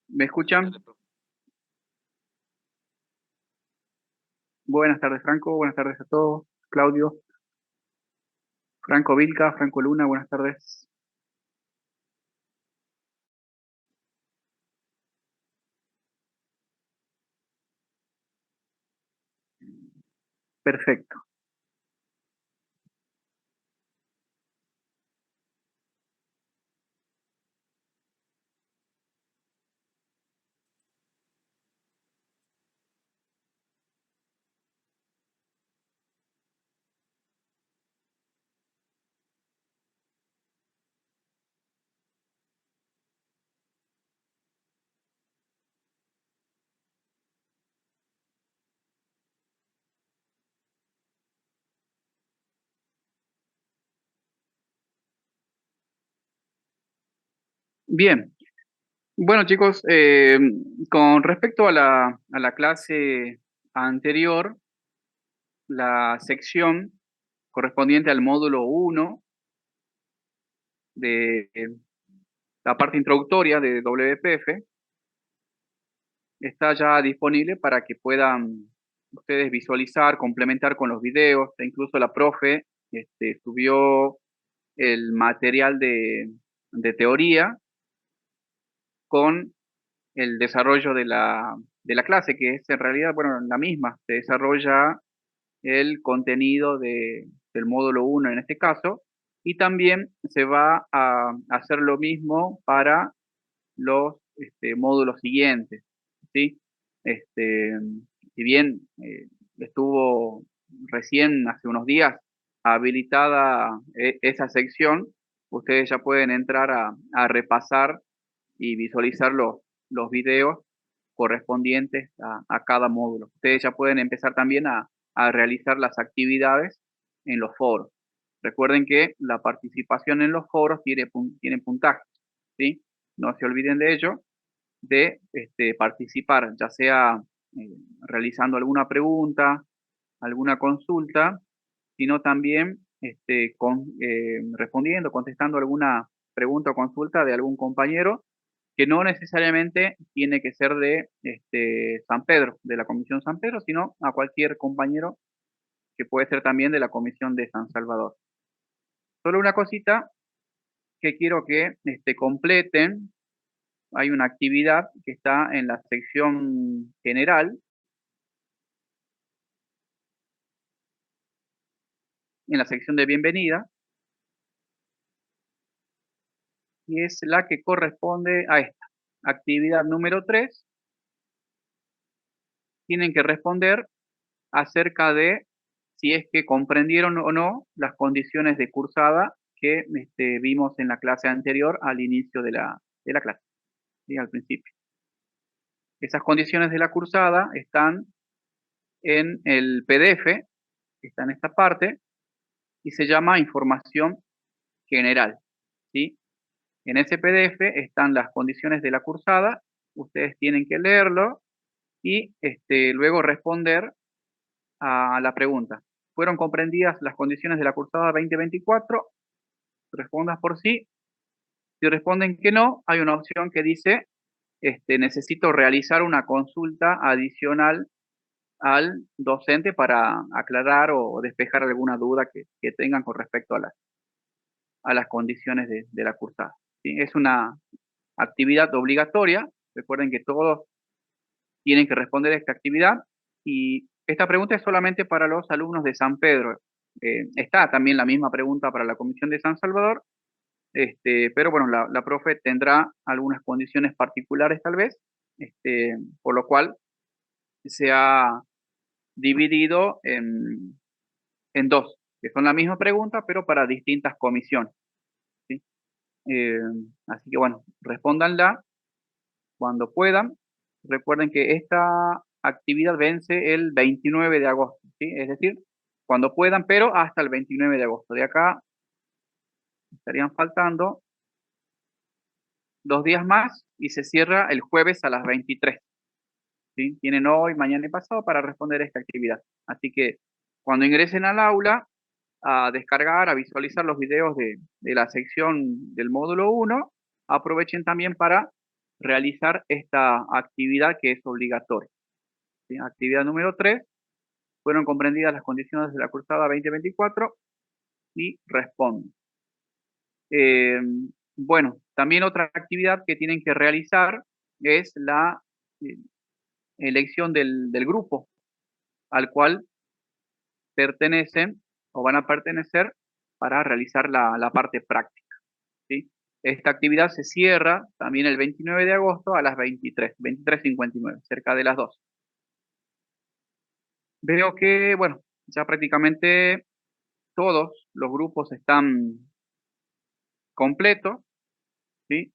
¿Me escuchan? Buenas tardes, Franco. Buenas tardes a todos. Claudio, Franco Vilca, Franco Luna, buenas tardes. Perfecto. Bien. Bueno, chicos, con respecto a la clase anterior, la sección correspondiente al módulo uno de la parte introductoria de WPF está ya disponible para que puedan ustedes visualizar, complementar con los videos, e incluso la profe subió el material de teoría con el desarrollo de la clase, que es en realidad, bueno, la misma, se desarrolla el contenido del módulo uno en este caso, y también se va a hacer lo mismo para los módulos siguientes, ¿sí? Este, si bien estuvo recién hace unos días habilitada esa sección, ustedes ya pueden entrar a repasar y visualizar los videos correspondientes a cada módulo. Ustedes ya pueden empezar también a realizar las actividades en los foros. Recuerden que la participación en los foros tiene puntaje, ¿sí? No se olviden de ello, de participar, ya sea eh, realizando alguna pregunta, alguna consulta, sino también respondiendo, contestando alguna pregunta o consulta de algún compañero que no necesariamente tiene que ser de San Pedro, de la Comisión San Pedro, sino a cualquier compañero que puede ser también de la Comisión de San Salvador. Solo una cosita que quiero que completen. Hay una actividad que está en la sección general, en la sección de bienvenida, y es la que corresponde a esta. Actividad número 3. Tienen que responder acerca de si es que comprendieron o no las condiciones de cursada que vimos en la clase anterior al inicio de la clase, ¿sí? Al principio. Esas condiciones de la cursada están en el PDF, que está en esta parte, y se llama información general, ¿sí? En ese PDF están las condiciones de la cursada, ustedes tienen que leerlo y luego responder a la pregunta. ¿Fueron comprendidas las condiciones de la cursada 2024? Respondas por sí. Si responden que no, hay una opción que dice, necesito realizar una consulta adicional al docente para aclarar o despejar alguna duda que tengan con respecto a las condiciones de la cursada, ¿sí? Es una actividad obligatoria. Recuerden que todos tienen que responder a esta actividad, y esta pregunta es solamente para los alumnos de San Pedro. Está también la misma pregunta para la Comisión de San Salvador, pero bueno, la profe tendrá algunas condiciones particulares tal vez, por lo cual se ha dividido en dos, que son la misma pregunta, pero para distintas comisiones, ¿sí? Eh, Así que bueno, respóndanla cuando puedan. Recuerden que esta actividad vence el 29 de agosto, ¿sí? Es decir, cuando puedan, pero hasta el 29 de agosto. De acá estarían faltando 2 días más y se cierra el jueves a las 23, ¿sí? Tienen hoy, mañana y pasado para responder esta actividad. Así que cuando ingresen al aula, a descargar, a visualizar los videos de la sección del módulo uno, aprovechen también para realizar esta actividad que es obligatoria. ¿Sí? Actividad número 3, fueron comprendidas las condiciones de la cursada 2024 y responden. Bueno, también otra actividad que tienen que realizar es la eh, elección del grupo al cual pertenecen o van a pertenecer para realizar la parte práctica. ¿Sí? Esta actividad se cierra también el 29 de agosto a las 23:59, cerca de las 2. Veo que, bueno, ya prácticamente todos los grupos están completos, ¿sí?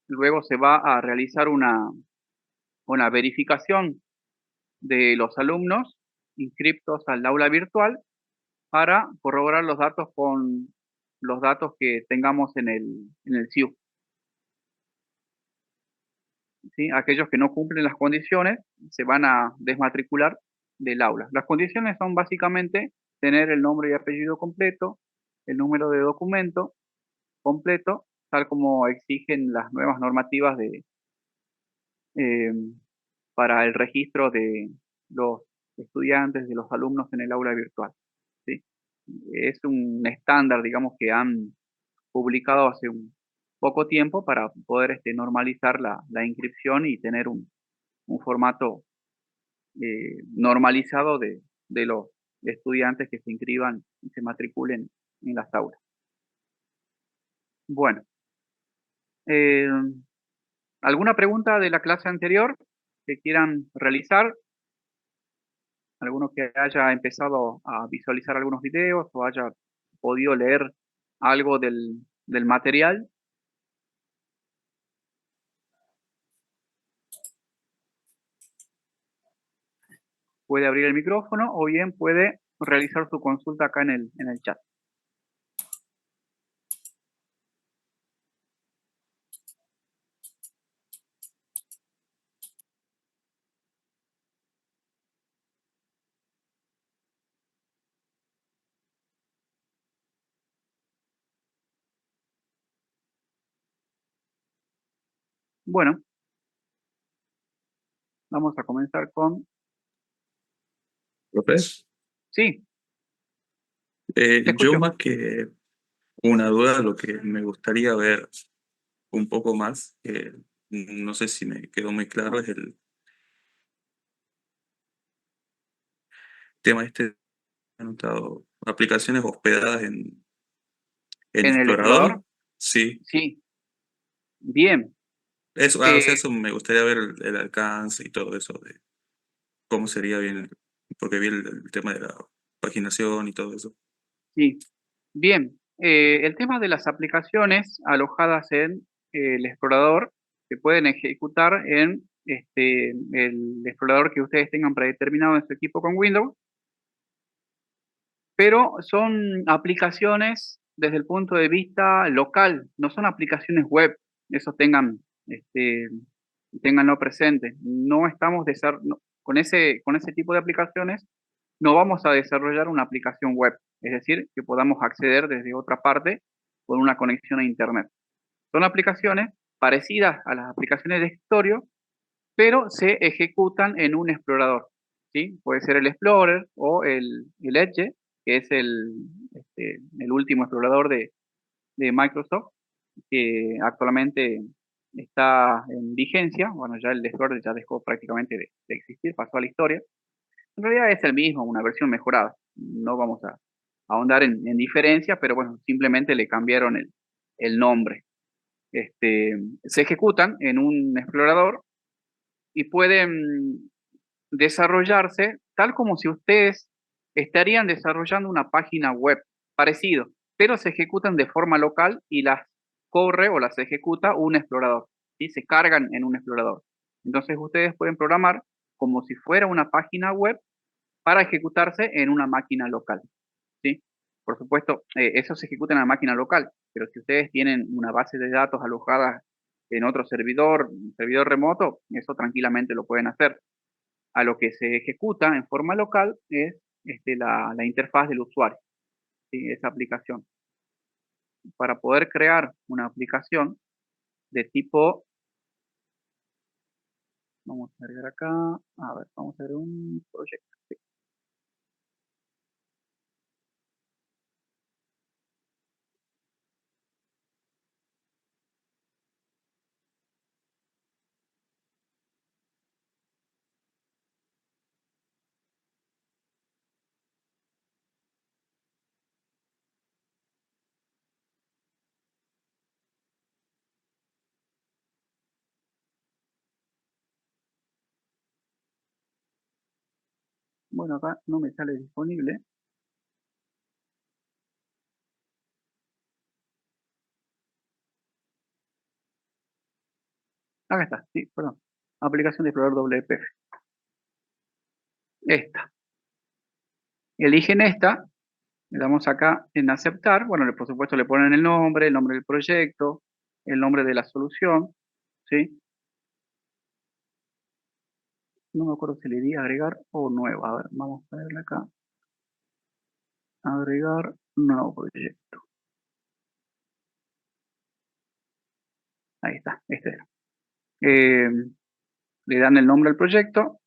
Luego se va a realizar una verificación de los alumnos inscriptos al aula virtual para corroborar los datos con los datos que tengamos en el SIU. ¿Sí? Aquellos que no cumplen las condiciones se van a desmatricular del aula. Las condiciones son básicamente tener el nombre y apellido completo, el número de documento completo, tal como exigen las nuevas normativas eh, para el registro de los estudiantes, de los alumnos en el aula virtual. ¿Sí? Es un estándar, digamos, que han publicado hace un poco tiempo para poder normalizar la inscripción y tener un formato normalizado de los estudiantes que se inscriban y se matriculen en las aulas. Bueno, eh, ¿alguna pregunta de la clase anterior que quieran realizar? ¿Alguno que haya empezado a visualizar algunos videos o haya podido leer algo del material? Puede abrir el micrófono o bien puede realizar su consulta acá en el chat. Bueno, vamos a comenzar con... Profe, Sí, te yo escucho. más que una duda, lo que me gustaría ver un poco más, no sé si me quedó muy claro, es el tema anotado, aplicaciones hospedadas en ¿En el explorador? Explorador. Sí, Sí, bien. eso, o sea, Eh, eso me gustaría ver el alcance y todo eso, de cómo sería bien, porque vi el tema de la paginación y todo eso. sí, bien. El tema de las aplicaciones alojadas en el explorador se pueden ejecutar en el explorador que ustedes tengan predeterminado en su equipo con Windows, pero son aplicaciones desde el punto de vista local, no son aplicaciones web. Eso este, ténganlo presente. No estamos con ese tipo de aplicaciones, no vamos a desarrollar una aplicación web, es decir, que podamos acceder desde otra parte con una conexión a Internet. Son aplicaciones parecidas a las aplicaciones de escritorio, pero se ejecutan en un explorador. ¿Sí? Puede ser el Explorer o el Edge, que es el último explorador de Microsoft, que actualmente está en vigencia. Bueno, ya el Explorer ya dejó prácticamente de existir, pasó a la historia. En realidad es el mismo, una versión mejorada. No vamos a ahondar en diferencias, pero bueno, simplemente le cambiaron el nombre. Se ejecutan en un explorador y pueden desarrollarse tal como si ustedes estarían desarrollando una página web parecido, pero se ejecutan de forma local y las corre o las ejecuta un explorador, y se cargan en un explorador. Entonces ustedes pueden programar como si fuera una página web para ejecutarse en una máquina local, ¿sí? Por supuesto, eso se ejecuta en la máquina local, pero si ustedes tienen una base de datos alojada en otro servidor, un servidor remoto, eso tranquilamente lo pueden hacer. A lo que se ejecuta en forma local es la interfaz del usuario, ¿sí? Esa aplicación. Para poder crear una aplicación de tipo Vamos a agregar acá, a ver, vamos a agregar un proyecto. Sí. Bueno, acá no me sale disponible. Acá está, sí, perdón. Aplicación de explorador WPF. Esta. Eligen esta, le damos acá en aceptar. Bueno, por supuesto le ponen el nombre del proyecto, el nombre de la solución, ¿sí? No me acuerdo si le di agregar o nuevo. A ver, vamos a verle acá. Agregar nuevo proyecto. Ahí está, este era. Le dan el nombre al proyecto,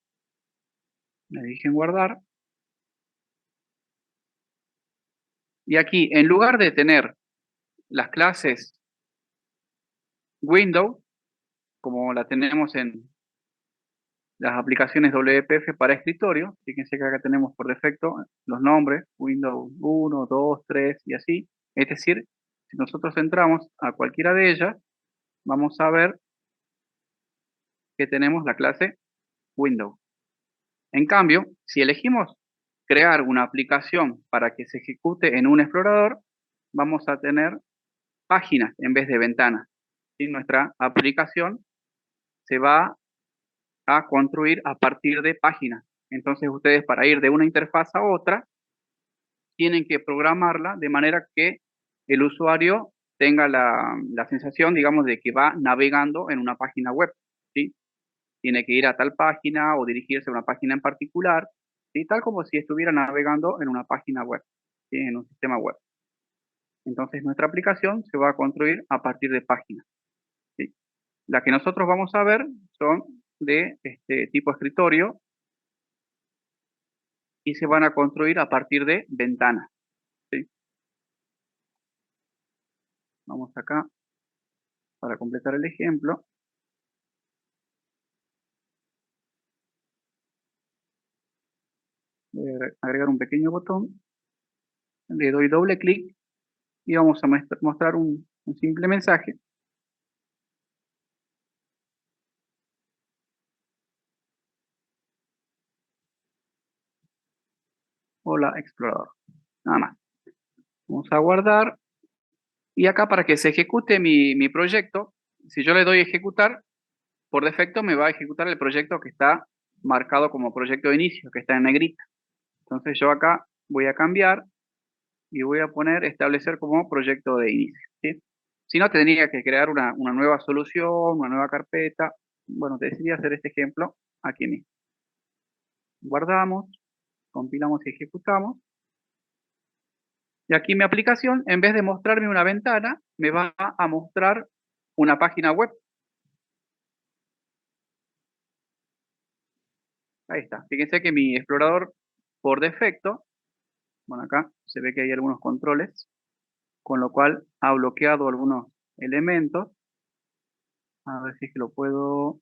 le dicen guardar. Y aquí, en lugar de tener las clases Windows, como la tenemos en las aplicaciones WPF para escritorio, fíjense que acá tenemos por defecto los nombres, Windows 1, 2, 3 y así. Es decir, si nosotros entramos a cualquiera de ellas, vamos a ver que tenemos la clase Windows. En cambio, si elegimos crear una aplicación para que se ejecute en un explorador, vamos a tener páginas en vez de ventanas. Y nuestra aplicación se va a construir a partir de páginas. Entonces ustedes para ir de una interfaz a otra, tienen que programarla de manera que el usuario tenga la sensación, digamos, de que va navegando en una página web, ¿sí? Tiene que ir a tal página o dirigirse a una página en particular, ¿sí? Tal como si estuviera navegando en una página web, ¿sí? En un sistema web. Entonces nuestra aplicación se va a construir a partir de páginas, ¿sí? La que nosotros vamos a ver son de este tipo escritorio y se van a construir a partir de ventanas, ¿sí? Vamos acá para completar el ejemplo. Voy a agregar un pequeño botón, le doy doble clic y vamos a mostrar un simple mensaje. Hola explorador. Nada más. Vamos a guardar. Y acá para que se ejecute mi proyecto, si yo le doy ejecutar, por defecto me va a ejecutar el proyecto que está marcado como proyecto de inicio, que está en negrita. Entonces yo acá voy a cambiar y voy a poner establecer como proyecto de inicio, ¿sí? Si no, tendría que crear una nueva solución, una nueva carpeta. Bueno, decidí hacer este ejemplo aquí mismo. Guardamos, compilamos y ejecutamos. Y aquí mi aplicación, en vez de mostrarme una ventana, me va a mostrar una página web. Ahí está. Fíjense que mi explorador, por defecto, bueno, acá se ve que hay algunos controles, con lo cual ha bloqueado algunos elementos. A ver si es que lo puedo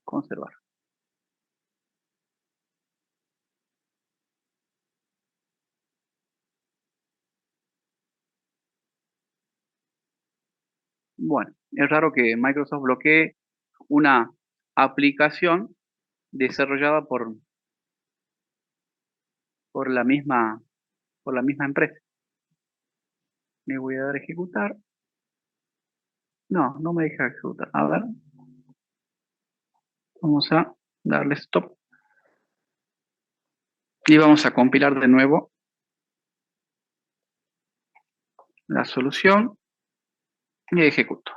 conservar. Bueno, es raro que Microsoft bloquee una aplicación desarrollada por la misma, por la misma empresa. Le voy a dar a ejecutar. No, no me deja ejecutar. A ver, vamos a darle stop. Y vamos a compilar de nuevo la solución y ejecuto.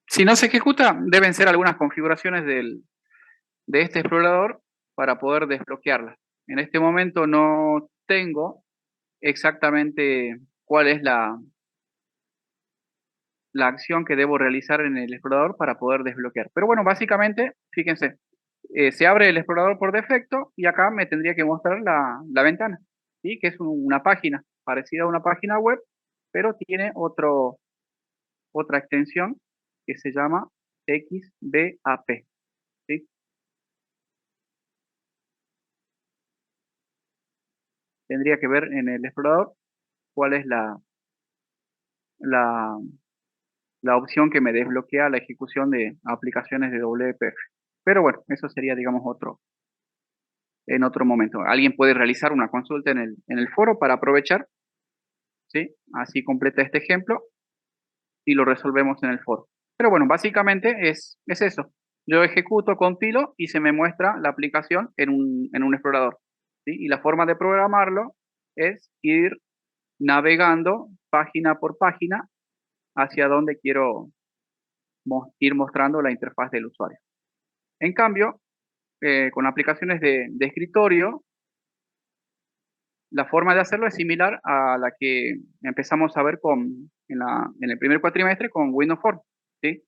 Si no se ejecuta, deben ser algunas configuraciones de este explorador para poder desbloquearla. En este momento no tengo exactamente cuál es la acción que debo realizar en el explorador para poder desbloquear. Pero bueno, básicamente, fíjense, se abre el explorador por defecto y acá me tendría que mostrar la ventana, ¿sí? Que es una página parecida a una página web, pero tiene otra extensión que se llama XBAP, ¿sí? Tendría que ver en el explorador cuál es la, la opción que me desbloquea la ejecución de aplicaciones de WPF. Pero bueno, eso sería, digamos, en otro momento. Alguien puede realizar una consulta en el foro para aprovechar, ¿sí? Así completa este ejemplo y lo resolvemos en el foro. Pero bueno, básicamente es eso. Yo ejecuto, compilo y se me muestra la aplicación en un explorador, ¿sí? Y la forma de programarlo es ir navegando página por página hacia donde quiero ir mostrando la interfaz del usuario. En cambio, con aplicaciones de escritorio, la forma de hacerlo es similar a la que empezamos a ver en el primer cuatrimestre con Windows Form, ¿sí?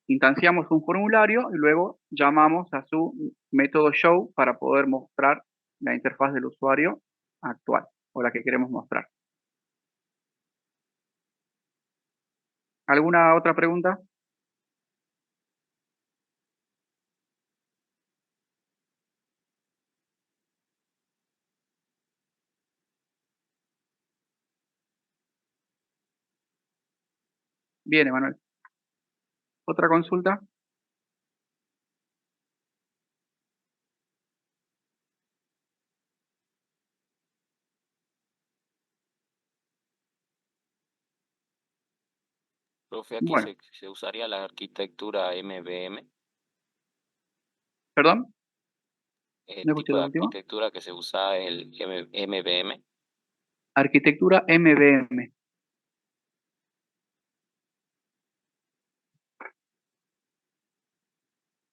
Instanciamos un formulario y luego llamamos a su método show para poder mostrar la interfaz del usuario actual o la que queremos mostrar. ¿Alguna otra pregunta? Bien, Emanuel. ¿Otra consulta? Profe, aquí Bueno, se usaría la arquitectura MVM, perdón, el no escuché tipo lo de último. arquitectura que se usa es el MVM. Arquitectura MVM.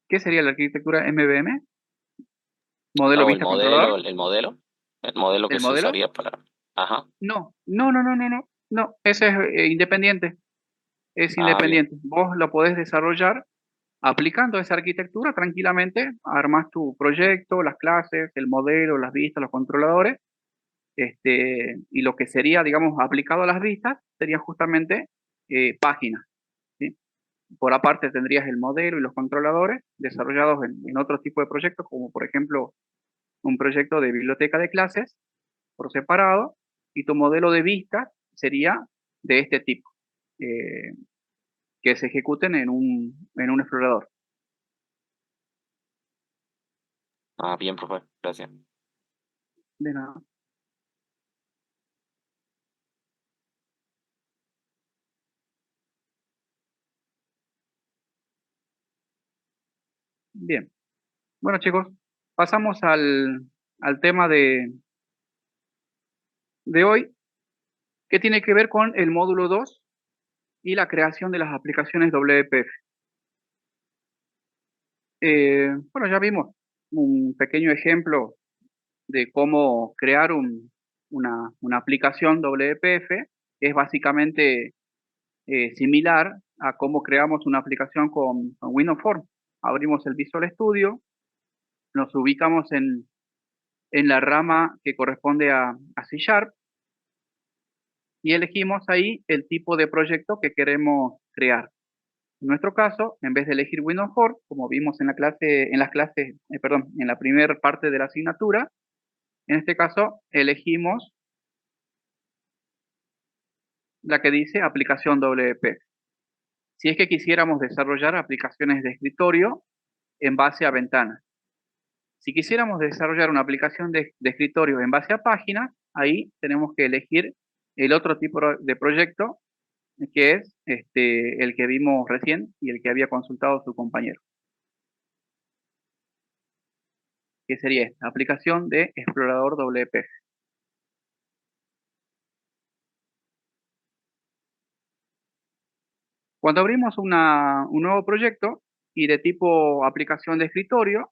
¿Qué sería la arquitectura MVM? ¿Modelo No, el vista modelo, controlador? el modelo que ¿El se modelo? usaría para... Ajá. No, no, no, no, no, no. No, ese es independiente. Es Ah, bien. independiente. Vos lo podés desarrollar aplicando esa arquitectura tranquilamente. Armás tu proyecto, las clases, el modelo, las vistas, los controladores. Y lo que sería, digamos, aplicado a las vistas sería justamente páginas, ¿sí? Por aparte tendrías el modelo y los controladores desarrollados en otro tipo de proyectos, como por ejemplo un proyecto de biblioteca de clases por separado, y tu modelo de vista sería de este tipo, eh, que se ejecuten en un explorador. Ah, bien, profe. Gracias. De nada. Bien. Bueno, chicos, pasamos al tema de hoy, que tiene que ver con el módulo 2 y la creación de las aplicaciones WPF. Bueno, ya vimos un pequeño ejemplo de cómo crear una aplicación WPF, que es básicamente similar a cómo creamos una aplicación con Windows Form. Abrimos el Visual Studio, nos ubicamos en la rama que corresponde a C Sharp y elegimos ahí el tipo de proyecto que queremos crear. En nuestro caso, en vez de elegir Windows Form, como vimos en la primera parte de la asignatura, en este caso elegimos la que dice aplicación WP. Si es que quisiéramos desarrollar aplicaciones de escritorio en base a ventanas. Si quisiéramos desarrollar una aplicación de escritorio en base a páginas, ahí tenemos que elegir el otro tipo de proyecto, que es el que vimos recién y el que había consultado su compañero, que sería esta, aplicación de explorador WP. Cuando abrimos un nuevo proyecto y de tipo aplicación de escritorio,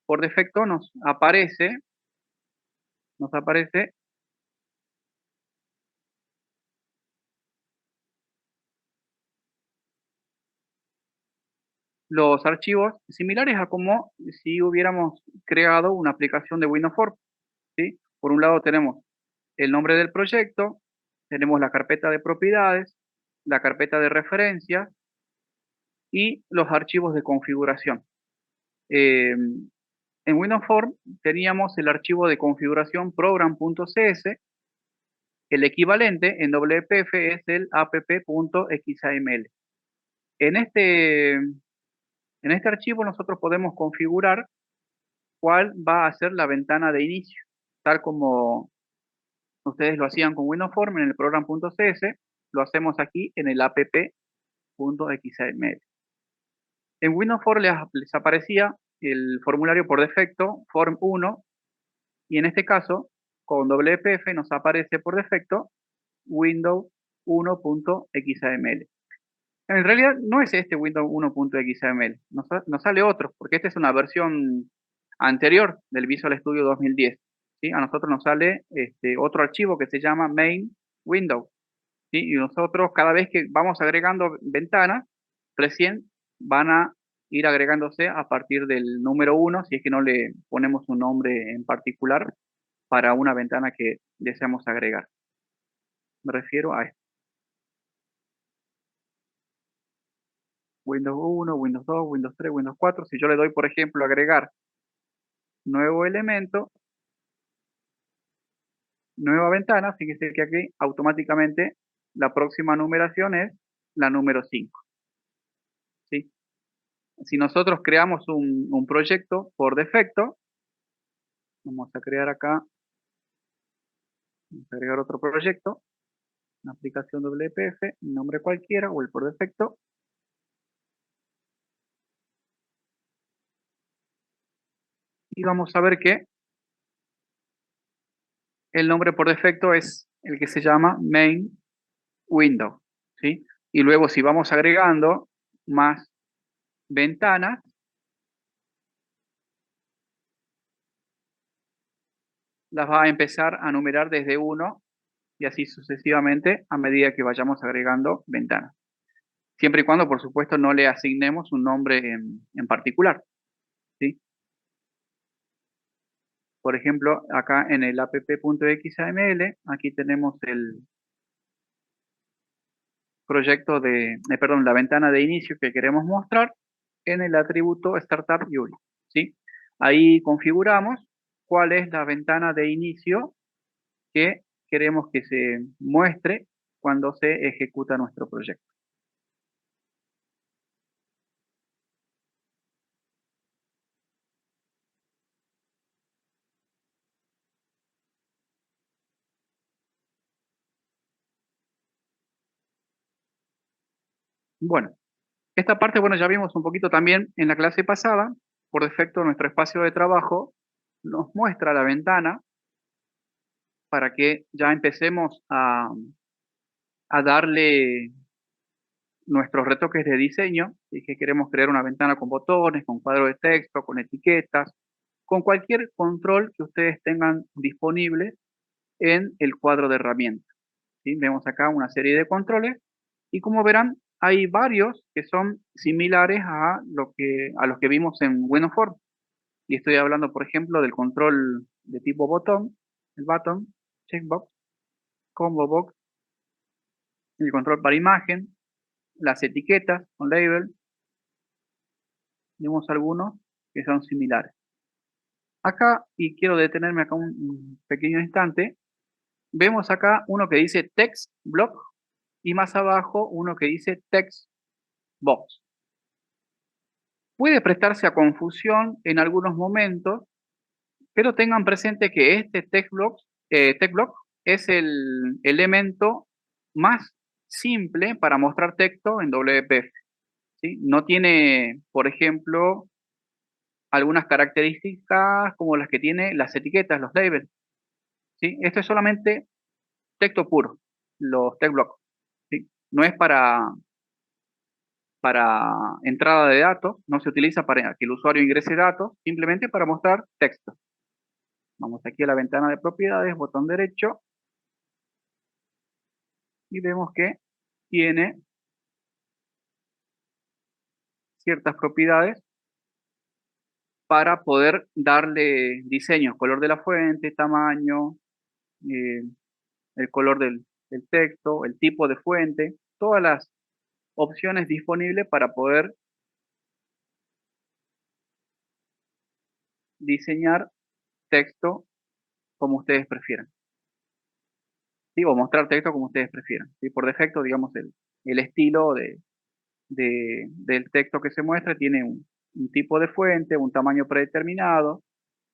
por defecto nos aparece los archivos similares a como si hubiéramos creado una aplicación de Windows Form, ¿sí? Por un lado tenemos el nombre del proyecto, tenemos la carpeta de propiedades, la carpeta de referencias y los archivos de configuración. En Windows Form teníamos el archivo de configuración program.cs. El equivalente en WPF es el app.xaml. En este archivo nosotros podemos configurar cuál va a ser la ventana de inicio, tal como ustedes lo hacían con Windows Form en el program.cs, lo hacemos aquí en el app.xaml. En Windows Form les aparecía el formulario por defecto, Form 1, y en este caso, con WPF nos aparece por defecto Windows 1.xaml. En realidad no es este Windows 1.xml, nos sale otro, porque esta es una versión anterior del Visual Studio 2010. ¿Sí? A nosotros nos sale otro archivo que se llama main window. ¿Sí? Y nosotros cada vez que vamos agregando ventanas, recién van a ir agregándose a partir del número 1, si es que no le ponemos un nombre en particular para una ventana que deseamos agregar. Me refiero a esto. Windows 1, Windows 2, Windows 3, Windows 4. Si yo le doy, por ejemplo, agregar nuevo elemento, nueva ventana, fíjese que aquí automáticamente la próxima numeración es la número 5. ¿Sí? Si nosotros creamos un proyecto por defecto, vamos a crear acá, vamos a agregar otro proyecto, una aplicación WPF, un nombre cualquiera o el por defecto. Y vamos a ver que el nombre por defecto es el que se llama main window. ¿Sí? Y luego si vamos agregando más ventanas, las va a empezar a numerar desde 1 y así sucesivamente a medida que vayamos agregando ventanas. Siempre y cuando, por supuesto, no le asignemos un nombre en particular. ¿Sí? Por ejemplo, acá en el app.xaml, aquí tenemos el proyecto perdón, la ventana de inicio que queremos mostrar en el atributo Startup UI. ¿Sí? Ahí configuramos cuál es la ventana de inicio que queremos que se muestre cuando se ejecuta nuestro proyecto. Bueno, esta parte, bueno, ya vimos un poquito también en la clase pasada. Por defecto, nuestro espacio de trabajo nos muestra la ventana para que ya empecemos a darle nuestros retoques de diseño. Y que queremos crear una ventana con botones, con cuadro de texto, con etiquetas, con cualquier control que ustedes tengan disponible en el cuadro de herramientas. ¿Sí? Vemos acá una serie de controles y como verán hay varios que son similares a los que vimos en Windows Form. Y estoy hablando, por ejemplo, del control de tipo botón, el button, checkbox, combo box, el control para imagen, las etiquetas con label. Vemos algunos que son similares. Acá, y quiero detenerme acá un pequeño instante, vemos acá uno que dice text block y más abajo uno que dice text box. Puede prestarse a confusión en algunos momentos, pero tengan presente que este text block es el elemento más simple para mostrar texto en WPF. ¿Sí? No tiene, por ejemplo, algunas características como las que tiene las etiquetas, los labels. ¿Sí? Esto es solamente texto puro, los text blocks. ¿Sí? No es para entrada de datos, no se utiliza para que el usuario ingrese datos, simplemente para mostrar texto. Vamos aquí a la ventana de propiedades, botón derecho, y vemos que tiene ciertas propiedades para poder darle diseño, color de la fuente, tamaño, el color del texto, el tipo de fuente, todas las opciones disponibles para poder diseñar texto como ustedes prefieran. ¿Sí? O mostrar texto como ustedes prefieran. ¿Sí? Por defecto, digamos, el estilo del texto que se muestra tiene un tipo de fuente, un tamaño predeterminado,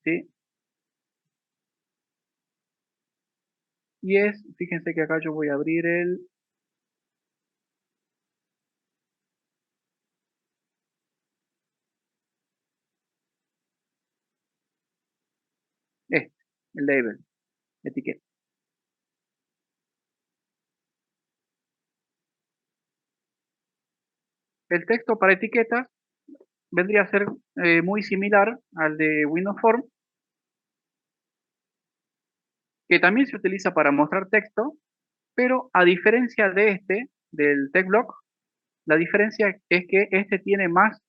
¿sí? Y fíjense que acá yo voy a abrir el label, etiqueta. El texto para etiquetas vendría a ser muy similar al de Windows Form, que también se utiliza para mostrar texto, pero a diferencia del text block, la diferencia es que este tiene más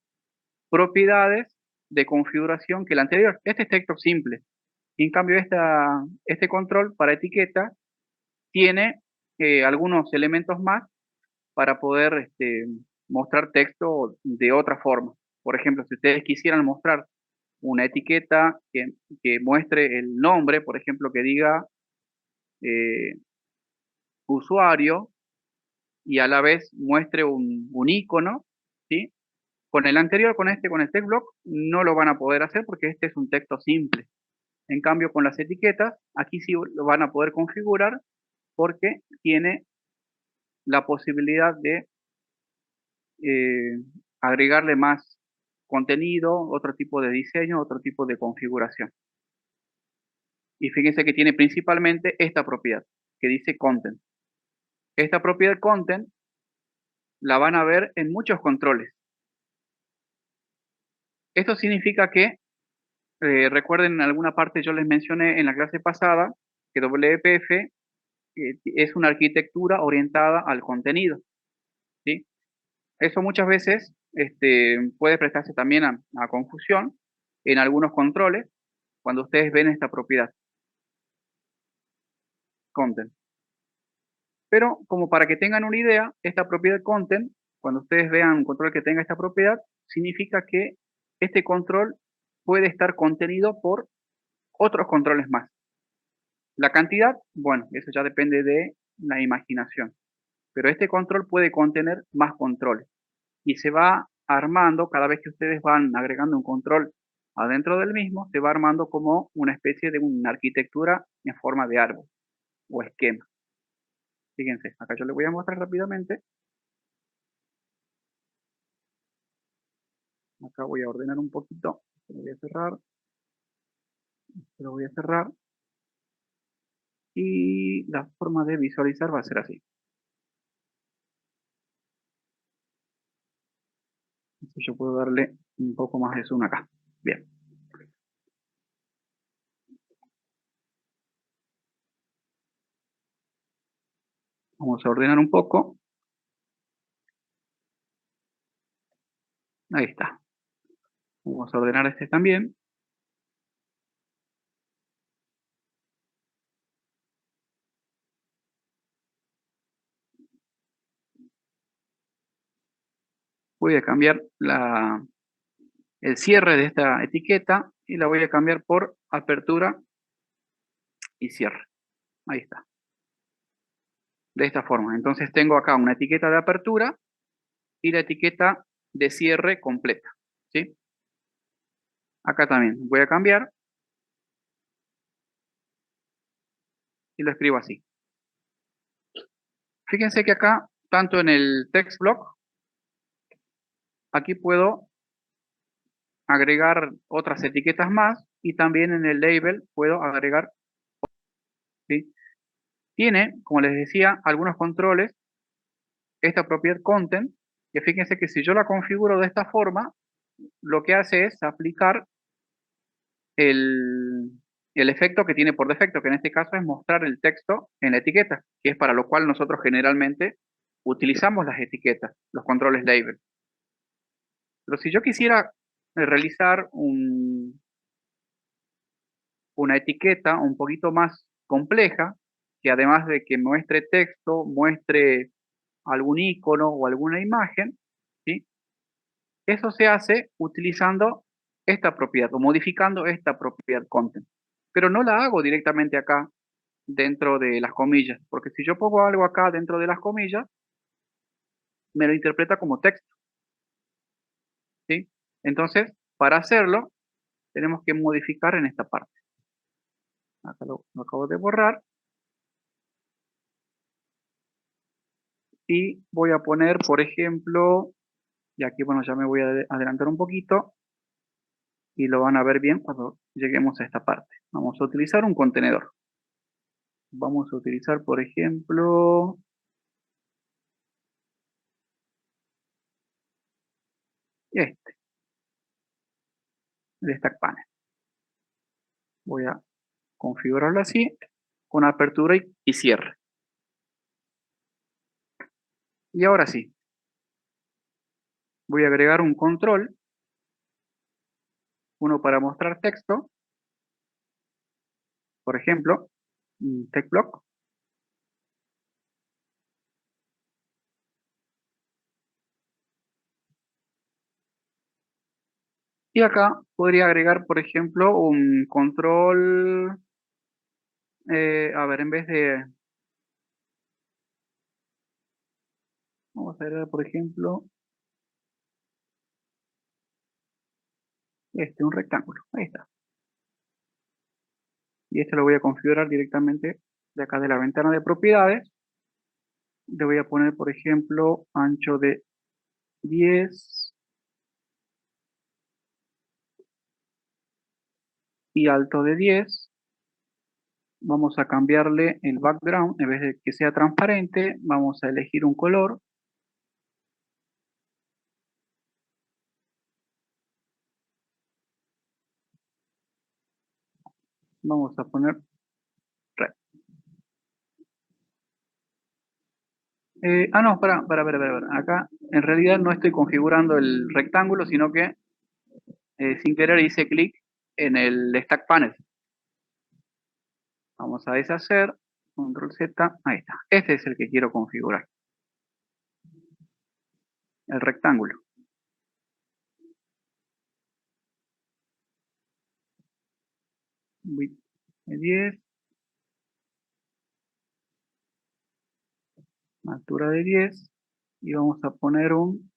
propiedades de configuración que el anterior. Este es texto simple. En cambio, este control para etiqueta tiene algunos elementos más para poder mostrar texto de otra forma. Por ejemplo, si ustedes quisieran mostrar una etiqueta que muestre el nombre, por ejemplo, que diga usuario y a la vez muestre un icono, ¿sí? Con el anterior, con el text block, no lo van a poder hacer porque este es un texto simple. En cambio, con las etiquetas, aquí sí lo van a poder configurar porque tiene la posibilidad de agregarle más contenido, otro tipo de diseño, otro tipo de configuración. Y fíjense que tiene principalmente esta propiedad, que dice content. Esta propiedad content la van a ver en muchos controles. Esto significa que, recuerden, en alguna parte yo les mencioné en la clase pasada que WPF es una arquitectura orientada al contenido, ¿sí? Eso muchas veces puede prestarse también a confusión en algunos controles cuando ustedes ven esta propiedad, content. Pero como para que tengan una idea, esta propiedad content, cuando ustedes vean un control que tenga esta propiedad, significa que este control puede estar contenido por otros controles más. La cantidad, bueno, eso ya depende de la imaginación. Pero este control puede contener más controles. Y se va armando, cada vez que ustedes van agregando un control adentro del mismo, se va armando como una especie de una arquitectura en forma de árbol o esquema. Fíjense, acá yo les voy a mostrar rápidamente. Acá voy a ordenar un poquito. Lo voy a cerrar. Lo voy a cerrar. Y la forma de visualizar va a ser así. Entonces yo puedo darle un poco más de zoom acá. Bien. Vamos a ordenar un poco. Ahí está. Vamos a ordenar este también. Voy a cambiar el cierre de esta etiqueta y la voy a cambiar por apertura y cierre. Ahí está. De esta forma. Entonces tengo acá una etiqueta de apertura y la etiqueta de cierre completa. ¿Sí? Acá también voy a cambiar y lo escribo así. Fíjense que acá, tanto en el text block, aquí puedo agregar otras etiquetas más y también en el label puedo agregar, ¿sí? Tiene, como les decía, algunos controles, esta propiedad content, que fíjense que si yo la configuro de esta forma, lo que hace es aplicar el efecto que tiene por defecto, que en este caso es mostrar el texto en la etiqueta, que es para lo cual nosotros generalmente utilizamos las etiquetas, los controles label. Pero si yo quisiera realizar una etiqueta un poquito más compleja, que además de que muestre texto, muestre algún icono o alguna imagen, ¿sí? Eso se hace utilizando esta propiedad o modificando esta propiedad content. Pero no la hago directamente acá dentro de las comillas, porque si yo pongo algo acá dentro de las comillas, me lo interpreta como texto, ¿sí? Entonces, para hacerlo, tenemos que modificar en esta parte. Acá lo acabo de borrar. Y voy a poner, por ejemplo, y aquí, bueno, ya me voy a adelantar un poquito y lo van a ver bien cuando lleguemos a esta parte. Vamos a utilizar un contenedor. Vamos a utilizar, por ejemplo, este, el Stack Panel. Voy a configurarlo así, con apertura y cierre. Y ahora sí, voy a agregar un control, uno para mostrar texto, por ejemplo, un text block. Y acá podría agregar, por ejemplo, un control, a ver, en vez de, vamos a agregar, por ejemplo, un rectángulo. Ahí está. Y este lo voy a configurar directamente de acá de la ventana de propiedades. Le voy a poner, por ejemplo, ancho de 10 y alto de 10. Vamos a cambiarle el background, en vez de que sea transparente, vamos a elegir un color. Vamos a poner red. No, para. Acá en realidad no estoy configurando el rectángulo, sino que sin querer hice clic en el Stack Panel. Vamos a deshacer, control Z, ahí está. Este es el que quiero configurar. El rectángulo. Width de 10. Altura de 10. Y vamos a poner un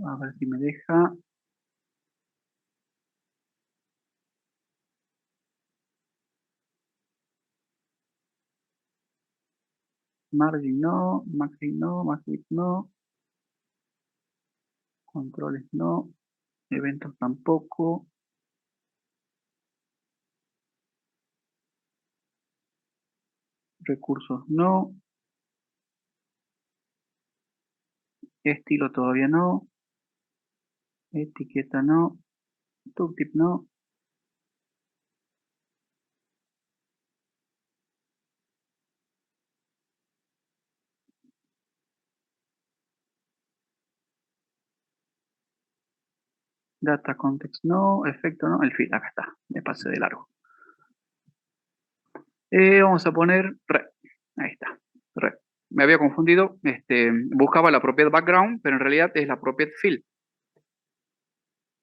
a ver si me deja. Margin no, maxing no, maxwidth no. Controles no. Eventos tampoco. Recursos no. Estilo todavía no. Etiqueta no. Tooltip no. Data context no. Efecto no. El feed, acá está. Me pasé de largo. Vamos a poner red. Ahí está. Red. Me había confundido. Buscaba la propiedad background, pero en realidad es la propiedad fill.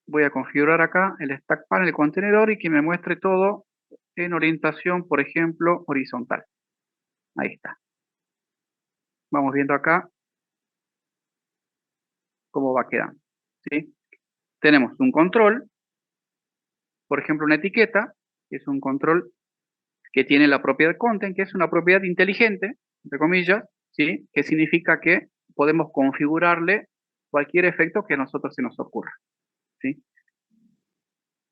Voy a configurar acá el Stack Panel, el contenedor, y que me muestre todo en orientación, por ejemplo, horizontal. Ahí está. Vamos viendo acá cómo va quedando. ¿Sí? Tenemos un control, por ejemplo, una etiqueta, que es un control que tiene la propiedad content, que es una propiedad inteligente, entre comillas, ¿sí? Que significa que podemos configurarle cualquier efecto que a nosotros se nos ocurra. ¿Sí?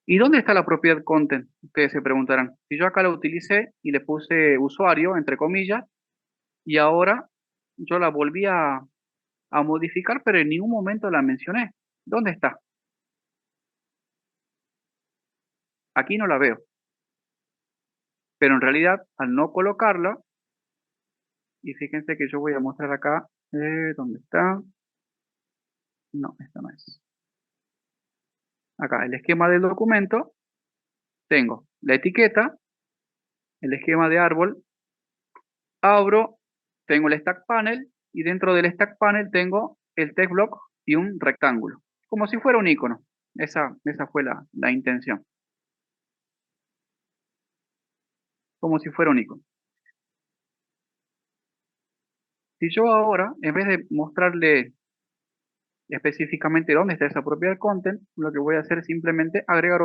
¿Y dónde está la propiedad content? Ustedes se preguntarán. Si yo acá la utilicé y le puse usuario, entre comillas, y ahora yo la volví a modificar, pero en ningún momento la mencioné. ¿Dónde está? Aquí no la veo. pero en realidad al no colocarlo, y fíjense que yo voy a mostrar acá, ¿dónde está? No, esta no es. Acá, el esquema del documento, tengo la etiqueta, el esquema de árbol, abro, tengo el stack panel, y dentro del stack panel tengo el text block y un rectángulo, como si fuera un icono. Esa fue la intención. Como si fuera un icono. Si yo ahora, en vez de mostrarle específicamente dónde está esa propiedad content, lo que voy a hacer es simplemente agregar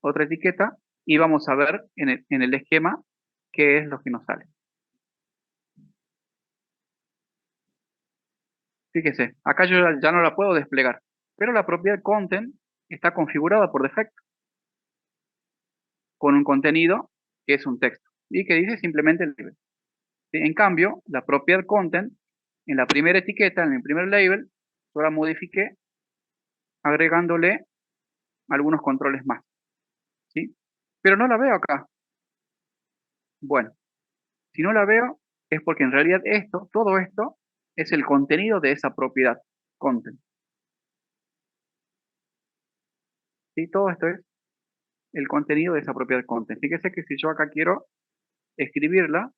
otra etiqueta y vamos a ver en el esquema qué es lo que nos sale. Fíjese, acá yo ya no la puedo desplegar, pero la propiedad content está configurada por defecto con un contenido que es un texto y que dice simplemente label. ¿Sí? En cambio, la propiedad content en la primera etiqueta, en el primer label, yo la modifiqué agregándole algunos controles más. ¿Sí? Pero no la veo acá. Bueno, si no la veo es porque en realidad todo esto, es el contenido de esa propiedad content. ¿Sí? Todo esto es el contenido de esa propiedad content. Fíjese que si yo acá quiero escribirla,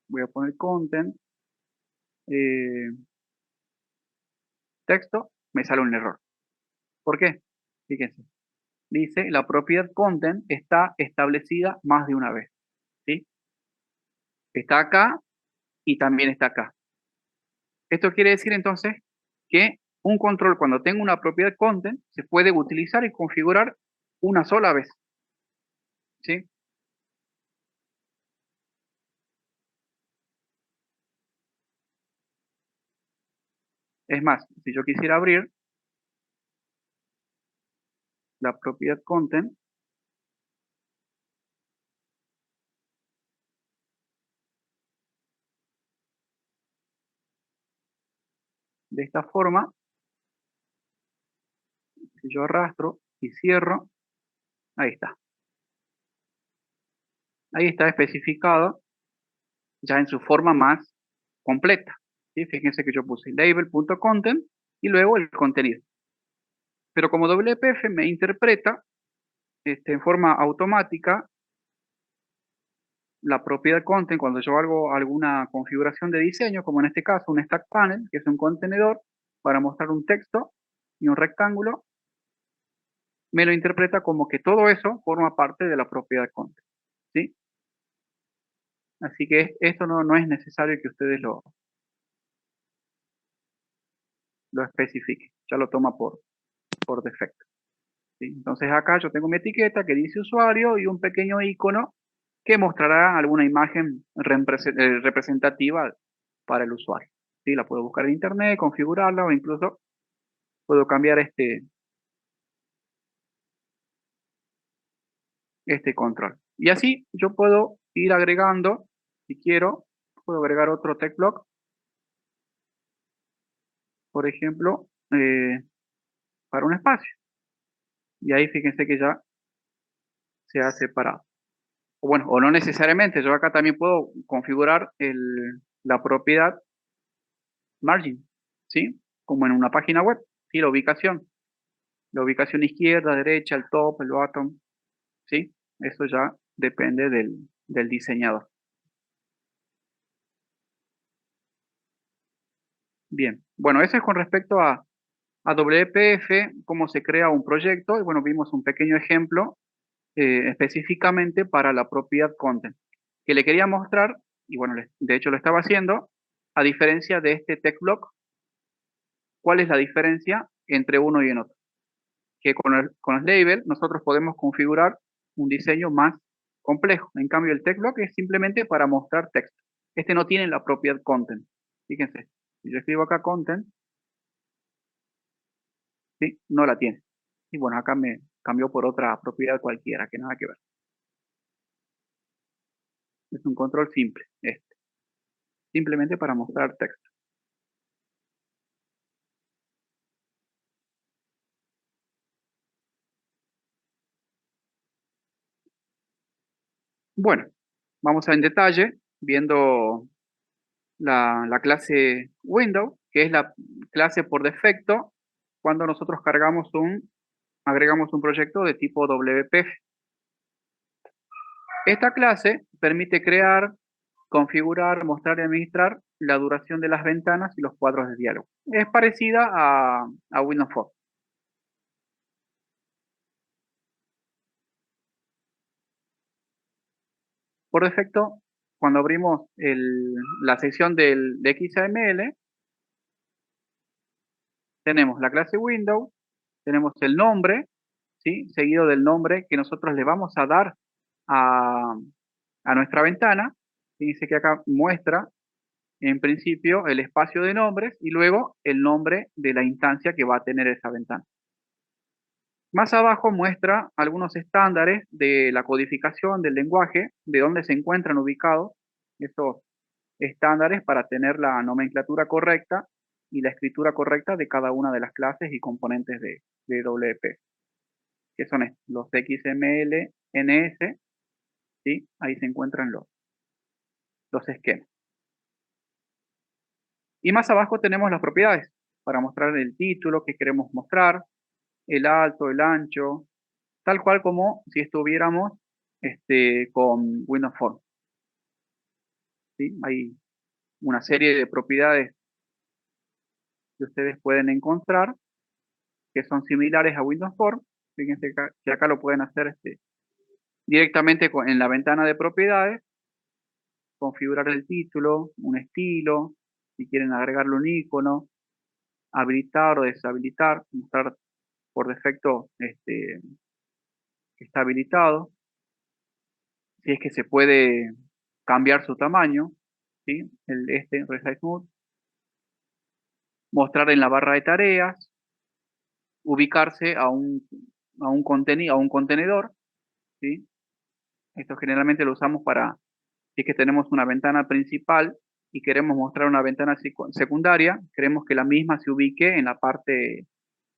voy a poner content, eh, texto, me sale un error. ¿Por qué? Fíjense, dice la propiedad content está establecida más de una vez. ¿Sí? Está acá y también está acá. Esto quiere decir entonces que un control cuando tengo una propiedad content se puede utilizar y configurar una sola vez. ¿Sí? Es más, si yo quisiera abrir la propiedad content, de esta forma, si yo arrastro y cierro, ahí está. Ahí está especificado ya en su forma más completa. ¿Sí? Fíjense que yo puse label.content y luego el contenido. Pero como WPF me interpreta en forma automática la propiedad content cuando yo hago alguna configuración de diseño, como en este caso un stack panel, que es un contenedor para mostrar un texto y un rectángulo, me lo interpreta como que todo eso forma parte de la propiedad content. ¿Sí? Así que esto no es necesario que ustedes lo especifiquen, ya lo toma por defecto. ¿Sí? Entonces acá yo tengo mi etiqueta que dice usuario y un pequeño icono que mostrará alguna imagen representativa para el usuario. ¿Sí? La puedo buscar en internet, configurarla o incluso puedo cambiar este control. Y así yo puedo ir agregando, si quiero, puedo agregar otro text block, por ejemplo, para un espacio. Y ahí fíjense que ya se ha separado. O bueno, o no necesariamente, yo acá también puedo configurar la propiedad margin, ¿sí? Como en una página web, ¿sí? La ubicación izquierda, derecha, el top, el bottom, ¿sí? Eso ya depende del diseñador. Bien, bueno, eso es con respecto a WPF, cómo se crea un proyecto, y bueno, vimos un pequeño ejemplo específicamente para la propiedad content, que le quería mostrar, y bueno, de hecho lo estaba haciendo, a diferencia de este text block, ¿cuál es la diferencia entre uno y el otro? Que con el label nosotros podemos configurar un diseño más complejo. En cambio, el text block es simplemente para mostrar texto. Este no tiene la propiedad content. Fíjense, si yo escribo acá content, ¿sí? No la tiene. Y bueno, acá me cambió por otra propiedad cualquiera, que nada que ver. Es un control simple, simplemente para mostrar texto. Bueno, vamos en detalle viendo la clase Window, que es la clase por defecto cuando nosotros agregamos un proyecto de tipo WPF. Esta clase permite crear, configurar, mostrar y administrar la duración de las ventanas y los cuadros de diálogo. Es parecida a Windows Phone. Por defecto, cuando abrimos la sección de XAML, tenemos la clase Window, tenemos el nombre, ¿sí? Seguido del nombre que nosotros le vamos a dar a nuestra ventana. Fíjense que acá muestra en principio el espacio de nombres y luego el nombre de la instancia que va a tener esa ventana. Más abajo muestra algunos estándares de la codificación del lenguaje, de dónde se encuentran ubicados esos estándares para tener la nomenclatura correcta y la escritura correcta de cada una de las clases y componentes de WP, que son estos, los XML, NS, ¿sí? Ahí se encuentran los esquemas. Y más abajo tenemos las propiedades para mostrar el título que queremos mostrar, el alto, el ancho, tal cual como si estuviéramos con Windows Phone. ¿Sí? Hay una serie de propiedades que ustedes pueden encontrar que son similares a Windows Form. Fíjense que acá lo pueden hacer directamente en la ventana de propiedades, configurar el título, un estilo, si quieren agregarle un icono, habilitar o deshabilitar, mostrar por defecto que está habilitado, si es que se puede cambiar su tamaño, ¿sí? Resize Mode, mostrar en la barra de tareas, ubicarse a un contenedor, ¿sí? Esto generalmente lo usamos para, si es que tenemos una ventana principal y queremos mostrar una ventana secundaria, queremos que la misma se ubique en la parte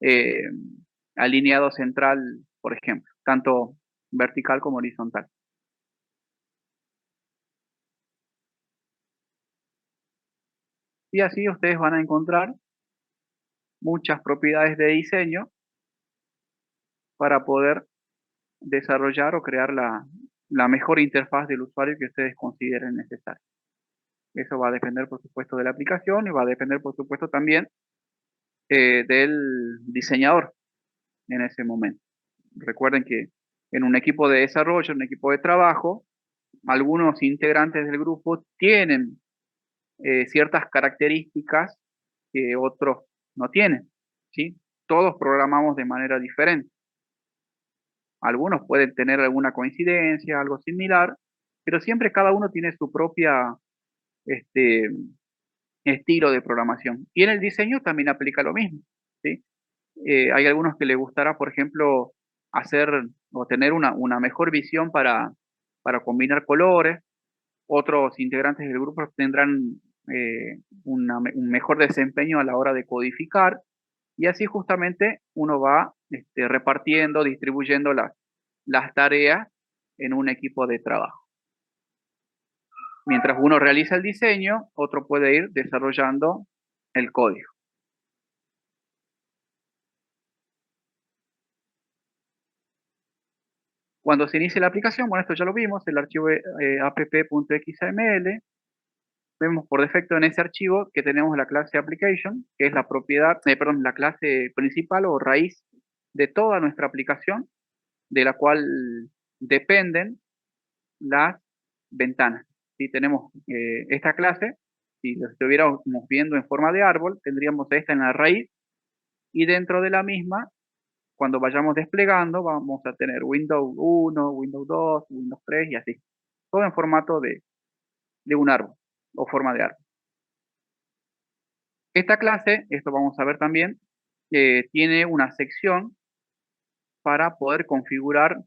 eh, alineado central, por ejemplo, tanto vertical como horizontal. Y así ustedes van a encontrar muchas propiedades de diseño para poder desarrollar o crear la mejor interfaz del usuario que ustedes consideren necesaria. Eso va a depender, por supuesto, de la aplicación y va a depender, por supuesto, también del diseñador en ese momento. Recuerden que en un equipo de desarrollo, en un equipo de trabajo, algunos integrantes del grupo tienen ciertas características que otros no tienen, ¿sí? Todos programamos de manera diferente. Algunos pueden tener alguna coincidencia, algo similar, pero siempre cada uno tiene su propia estilo de programación. Y en el diseño también aplica lo mismo, ¿sí? Hay algunos que les gustará, por ejemplo, hacer o tener una mejor visión para combinar colores. Otros integrantes del grupo tendrán un mejor desempeño a la hora de codificar. Y así justamente uno va repartiendo, distribuyendo las tareas en un equipo de trabajo. Mientras uno realiza el diseño, otro puede ir desarrollando el código. Cuando se inicie la aplicación, bueno, esto ya lo vimos, el archivo app.xml. Vemos por defecto en ese archivo que tenemos la clase application, que es la propiedad, la clase principal o raíz de toda nuestra aplicación, de la cual dependen las ventanas. Si tenemos esta clase, si lo estuviéramos viendo en forma de árbol, tendríamos esta en la raíz y dentro de la misma, cuando vayamos desplegando, vamos a tener Windows 1, Windows 2, Windows 3 y así. Todo en formato de un árbol o forma de árbol. Esta clase, esto vamos a ver también, tiene una sección para poder configurar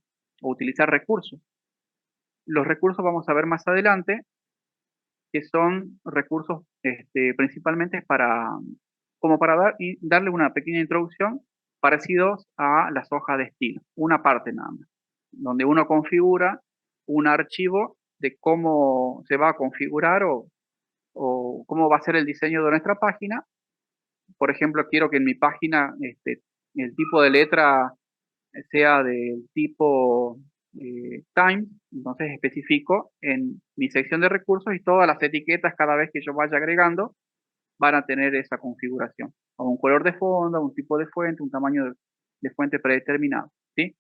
o utilizar recursos. Los recursos vamos a ver más adelante, que son recursos principalmente como para darle una pequeña introducción, parecidos a las hojas de estilo, una parte nada más, donde uno configura un archivo de cómo se va a configurar o cómo va a ser el diseño de nuestra página. Por ejemplo, quiero que en mi página el tipo de letra sea del tipo Times, entonces especifico en mi sección de recursos y todas las etiquetas cada vez que yo vaya agregando van a tener esa configuración, o un color de fondo, un tipo de fuente, un tamaño de fuente predeterminado, ¿sí?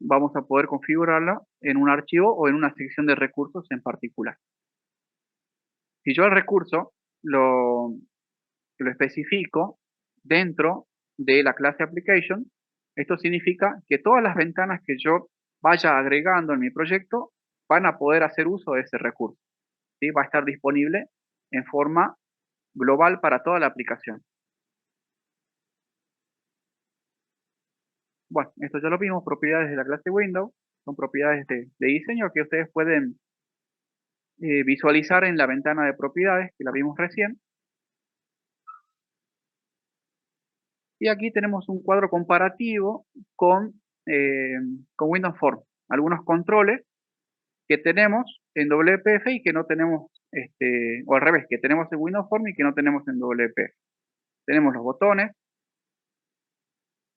Vamos a poder configurarla en un archivo o en una sección de recursos en particular. Si yo el recurso lo especifico dentro de la clase application, esto significa que todas las ventanas que yo vaya agregando en mi proyecto van a poder hacer uso de ese recurso, ¿sí? Va a estar disponible en forma global para toda la aplicación. Bueno, esto ya lo vimos, propiedades de la clase Windows, son propiedades de diseño que ustedes pueden visualizar en la ventana de propiedades, que la vimos recién. Y aquí tenemos un cuadro comparativo con Windows Form. Algunos controles que tenemos en WPF y que no tenemos, o al revés, que tenemos en Windows Form y que no tenemos en WPF. Tenemos los botones,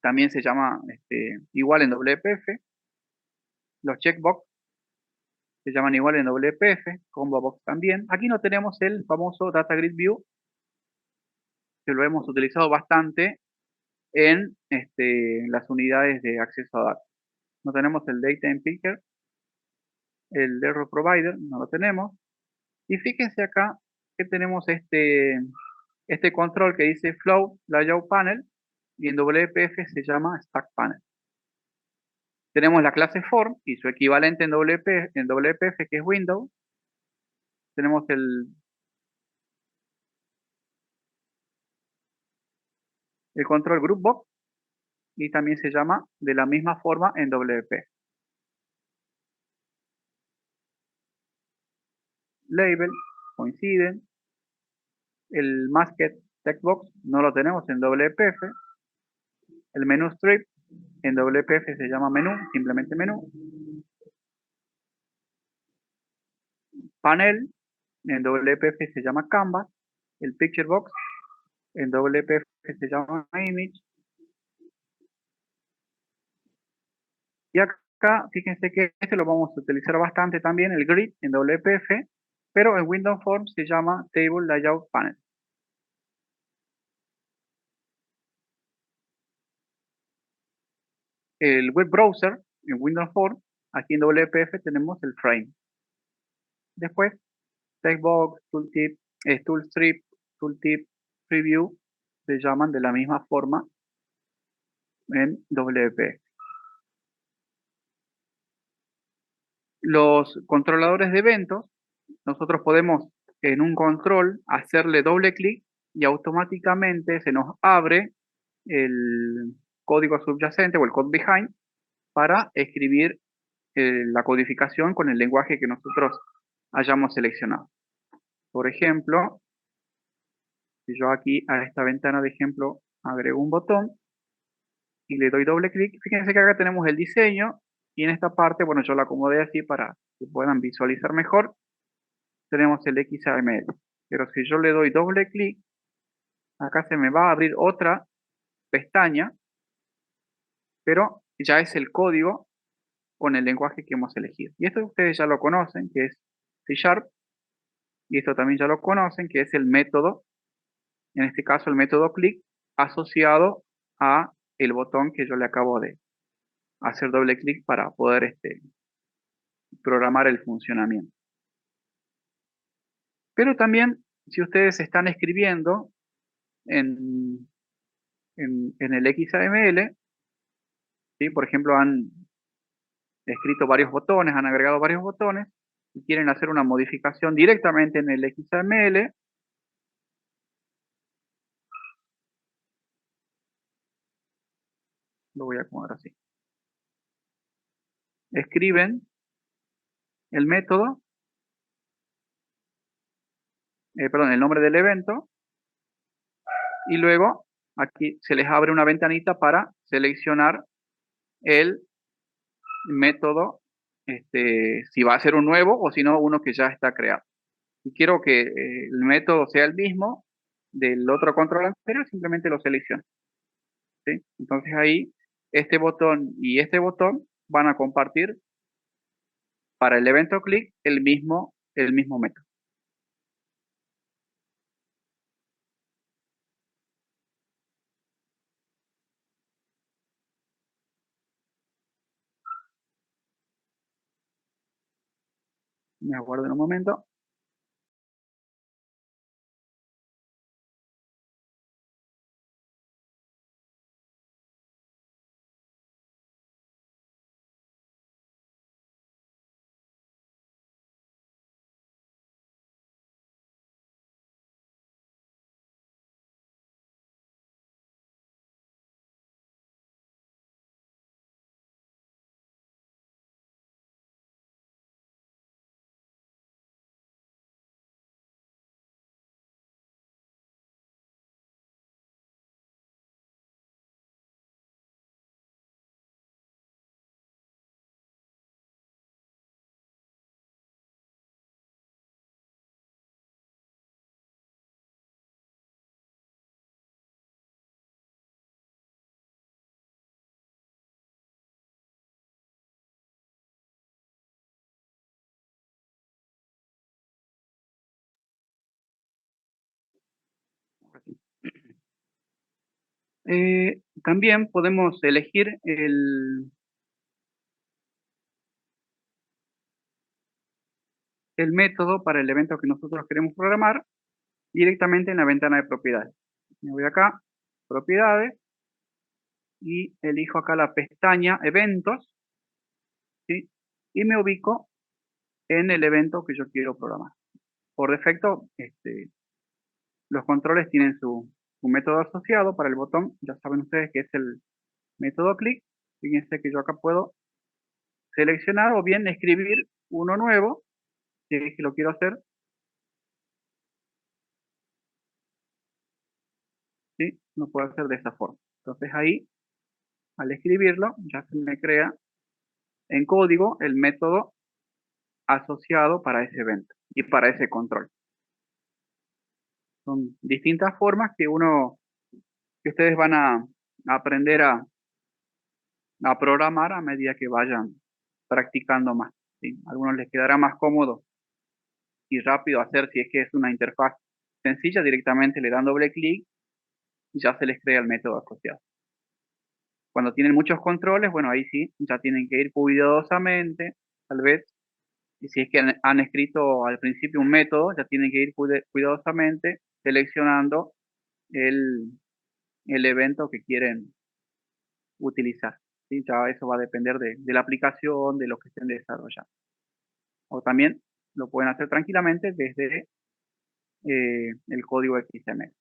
también se llama igual en WPF. Los checkbox se llaman igual en WPF, combo box también. Aquí no tenemos el famoso Data Grid View, que lo hemos utilizado bastante en las unidades de acceso a datos. No tenemos el Data in Picker, el Error Provider, no lo tenemos. Y fíjense acá que tenemos este control que dice Flow Layout Panel y en WPF se llama Stack Panel. Tenemos la clase Form y su equivalente en WPF que es Windows. Tenemos el control Group Box y también se llama de la misma forma en WP. Label, coinciden. El Masked Text Box no lo tenemos en WPF. El menú strip en WPF se llama menú, simplemente menú. Panel en WPF se llama canvas. El picture box en WPF se llama image. Y acá, fíjense que este lo vamos a utilizar bastante también, el grid en WPF, pero en Windows Form se llama Table Layout Panel. El web browser en Windows Form, aquí en WPF tenemos el frame. Después, Textbox, Tooltip, Toolstrip, Tooltip, Preview, se llaman de la misma forma en WPF. Los controladores de eventos, nosotros podemos en un control hacerle doble clic y automáticamente se nos abre el código subyacente o el code behind para escribir la codificación con el lenguaje que nosotros hayamos seleccionado. Por ejemplo, si yo aquí a esta ventana de ejemplo agrego un botón y le doy doble clic, fíjense que acá tenemos el diseño y en esta parte, bueno, yo lo acomodé así para que puedan visualizar mejor. Tenemos el XAML, pero si yo le doy doble clic, acá se me va a abrir otra pestaña, pero ya es el código con el lenguaje que hemos elegido. Y esto ustedes ya lo conocen, que es C#, y esto también ya lo conocen, que es el método, en este caso el método click, asociado a el botón que yo le acabo de hacer doble clic para poder programar el funcionamiento. Pero también, si ustedes están escribiendo en el XAML, ¿sí? Por ejemplo, han escrito varios botones, han agregado varios botones, y quieren hacer una modificación directamente en el XAML, lo voy a acomodar así. Escriben el método, perdón, el nombre del evento, y luego aquí se les abre una ventanita para seleccionar el método si va a ser un nuevo o si no uno que ya está creado. Si quiero que el método sea el mismo del otro control anterior, simplemente lo selecciono. ¿Sí? Entonces ahí este botón y este botón van a compartir para el evento click el mismo método. Me aguardo un momento. También podemos elegir el método para el evento que nosotros queremos programar directamente en la ventana de propiedades. Me voy acá, propiedades, y elijo acá la pestaña eventos, ¿sí? Y me ubico en el evento que yo quiero programar. Por defecto, los controles tienen su método asociado para el botón, ya saben ustedes que es el método click. Fíjense que yo acá puedo seleccionar o bien escribir uno nuevo, si es que lo quiero hacer, ¿sí? Lo puedo hacer de esta forma. Entonces ahí, al escribirlo, ya se me crea en código el método asociado para ese evento y para ese control. Son distintas formas que ustedes van a aprender a programar a medida que vayan practicando más, ¿sí? A algunos les quedará más cómodo y rápido hacer si es que es una interfaz sencilla, directamente le dan doble clic y ya se les crea el método asociado. Cuando tienen muchos controles, bueno, ahí sí, ya tienen que ir cuidadosamente, tal vez, y si es que han escrito al principio un método, ya tienen que ir cuidadosamente seleccionando el, el evento que quieren utilizar, ¿sí? Ya eso va a depender de la aplicación, de lo que estén desarrollando. O también lo pueden hacer tranquilamente desde el código XML.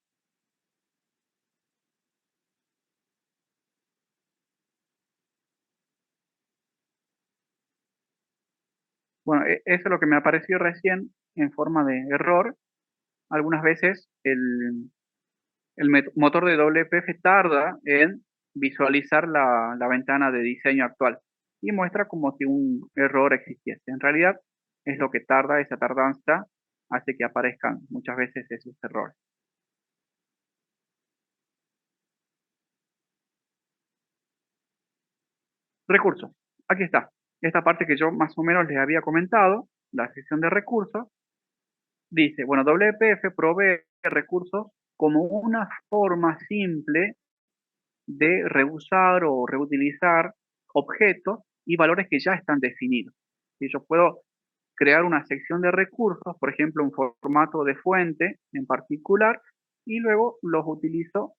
Bueno, eso es lo que me apareció recién en forma de error. Algunas veces el motor de WPF tarda en visualizar la ventana de diseño actual y muestra como si un error existiese. En realidad es lo que tarda, esa tardanza hace que aparezcan muchas veces esos errores. Recursos. Aquí está. Esta parte que yo más o menos les había comentado, la sección de recursos, dice, bueno, WPF provee recursos como una forma simple de reusar o reutilizar objetos y valores que ya están definidos. Si yo puedo crear una sección de recursos, por ejemplo, un formato de fuente en particular, y luego los utilizo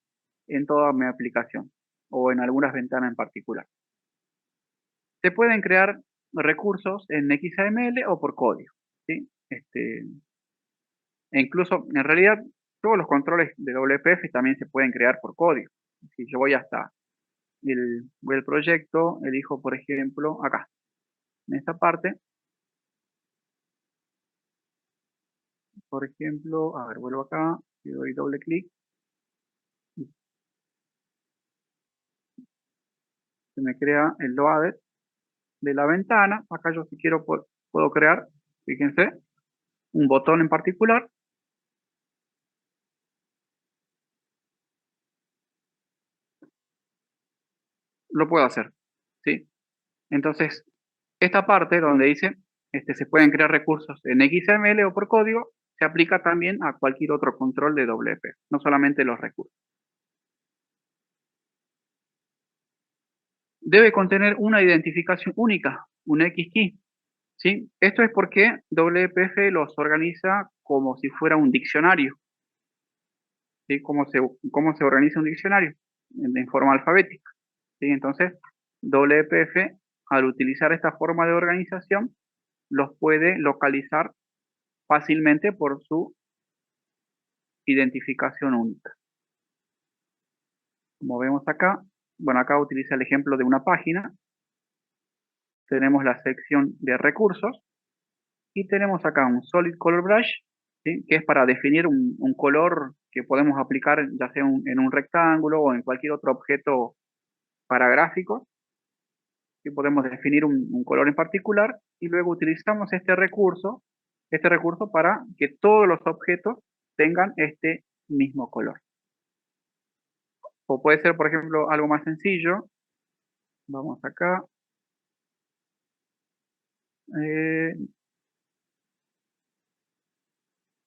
en toda mi aplicación o en algunas ventanas en particular. Se pueden crear recursos en XAML o por código, ¿sí? E incluso, en realidad, todos los controles de WPF también se pueden crear por código. Si yo voy hasta voy al proyecto, elijo, por ejemplo, acá, en esta parte, por ejemplo, a ver, vuelvo acá, le doy doble clic, y se me crea el loader, de la ventana. Acá yo si quiero puedo crear, fíjense, un botón en particular. Lo puedo hacer, ¿sí? Entonces, esta parte donde dice se pueden crear recursos en XML o por código, se aplica también a cualquier otro control de WP, no solamente los recursos. Debe contener una identificación única, un XKey, ¿sí? Esto es porque WPF los organiza como si fuera un diccionario, ¿sí? ¿Cómo se organiza un diccionario? En forma alfabética, ¿sí? Entonces, WPF, al utilizar esta forma de organización, los puede localizar fácilmente por su identificación única. Como vemos acá, bueno, acá utiliza el ejemplo de una página. Tenemos la sección de recursos y tenemos acá un Solid Color Brush, ¿sí? Que es para definir un color que podemos aplicar ya sea en un rectángulo o en cualquier otro objeto para gráficos, que podemos definir un color en particular y luego utilizamos este recurso para que todos los objetos tengan este mismo color. O puede ser, por ejemplo, algo más sencillo. Vamos acá.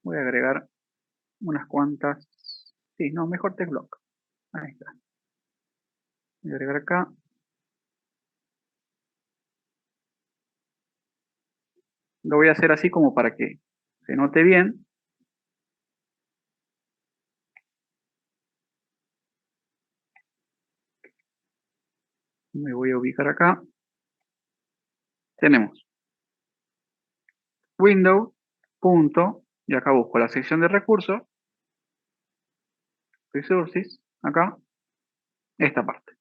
Voy a agregar unas cuantas. Sí, no, mejor text block. Ahí está. Voy a agregar acá. Lo voy a hacer así como para que se note bien. Me voy a ubicar acá. Tenemos Windows, punto, y acá busco la sección de recursos, Resources, acá, esta parte.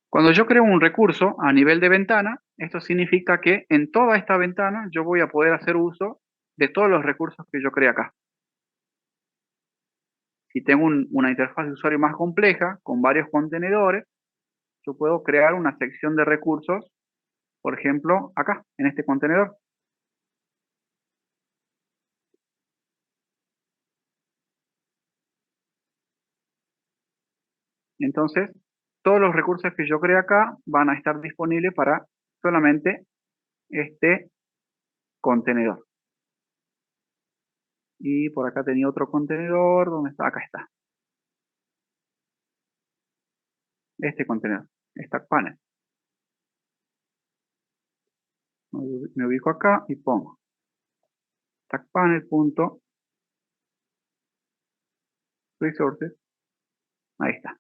Cuando yo creo un recurso a nivel de ventana, esto significa que en toda esta ventana yo voy a poder hacer uso de todos los recursos que yo creé acá. Si tengo una interfaz de usuario más compleja, con varios contenedores, yo puedo crear una sección de recursos, por ejemplo, acá, en este contenedor. Entonces, todos los recursos que yo cree acá van a estar disponibles para solamente este contenedor. Y por acá tenía otro contenedor, ¿dónde está? Acá está. Este contenedor, Stack Panel. Me ubico acá y pongo Stack Panel.resources. Ahí está.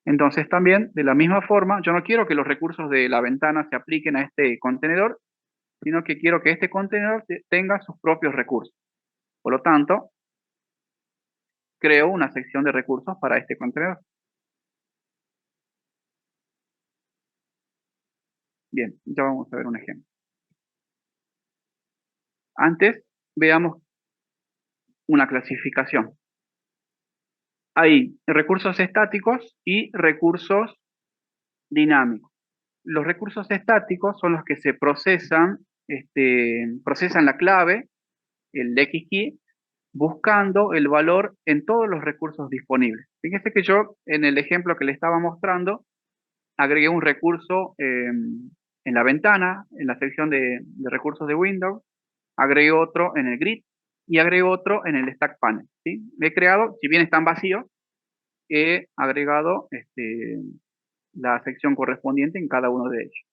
Entonces también, de la misma forma, yo no quiero que los recursos de la ventana se apliquen a este contenedor, sino que quiero que este contenedor tenga sus propios recursos. Por lo tanto, creo una sección de recursos para este contenedor. Bien, ya vamos a ver un ejemplo. Antes, veamos una clasificación. Hay recursos estáticos y recursos dinámicos. Los recursos estáticos son los que se procesan la clave, el XKey, buscando el valor en todos los recursos disponibles. Fíjense que yo, en el ejemplo que le estaba mostrando, agregué un recurso en la ventana, en la sección de recursos de Windows, agregué otro en el grid y agregué otro en el stack panel, ¿sí? He creado, si bien están vacíos, he agregado la sección correspondiente en cada uno de ellos.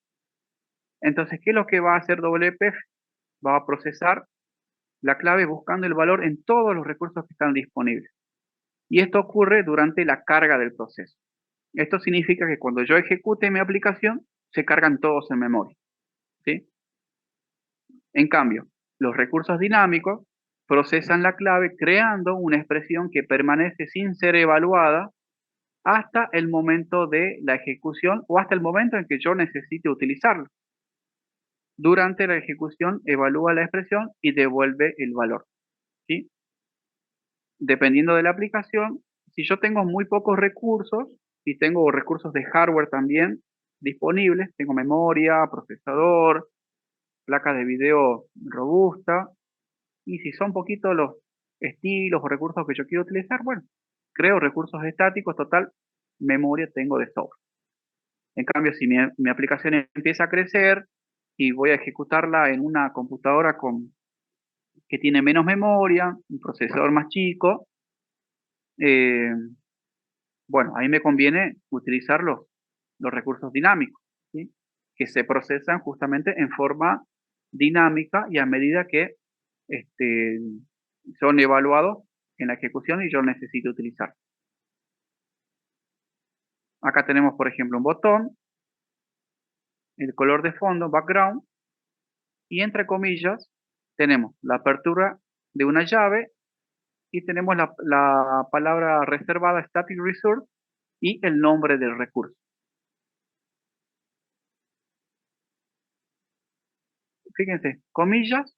Entonces, ¿qué es lo que va a hacer WPF? Va a procesar la clave buscando el valor en todos los recursos que están disponibles. Y esto ocurre durante la carga del proceso. Esto significa que cuando yo ejecute mi aplicación, se cargan todos en memoria, ¿sí? En cambio, los recursos dinámicos procesan la clave creando una expresión que permanece sin ser evaluada hasta el momento de la ejecución o hasta el momento en que yo necesite utilizarlo. Durante la ejecución evalúa la expresión y devuelve el valor, ¿sí? Dependiendo de la aplicación, si yo tengo muy pocos recursos y tengo recursos de hardware también disponibles, tengo memoria, procesador, placa de video robusta, y si son poquitos los estilos o recursos que yo quiero utilizar, bueno, creo recursos estáticos, total, memoria tengo de sobra. En cambio, si mi aplicación empieza a crecer y voy a ejecutarla en una computadora que tiene menos memoria, un procesador más chico, eh, bueno, ahí me conviene utilizar los recursos dinámicos, ¿sí? Que se procesan justamente en forma dinámica y a medida que este, son evaluados en la ejecución y yo necesito utilizar. Acá tenemos, por ejemplo, un botón, el color de fondo, background, y entre comillas tenemos la apertura de una llave y tenemos la palabra reservada static resource y el nombre del recurso. Fíjense, comillas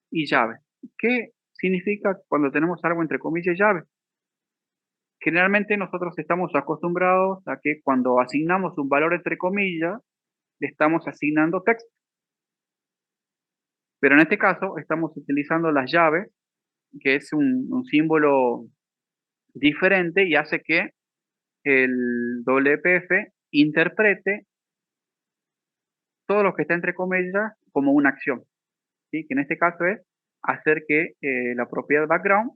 y llave. ¿Qué significa cuando tenemos algo entre comillas y llave? Generalmente nosotros estamos acostumbrados a que cuando asignamos un valor entre comillas, le estamos asignando texto. Pero en este caso estamos utilizando las llaves, que es un símbolo diferente y hace que el WPF interprete todo lo que está entre comillas como una acción, ¿sí? Que en este caso es hacer que la propiedad background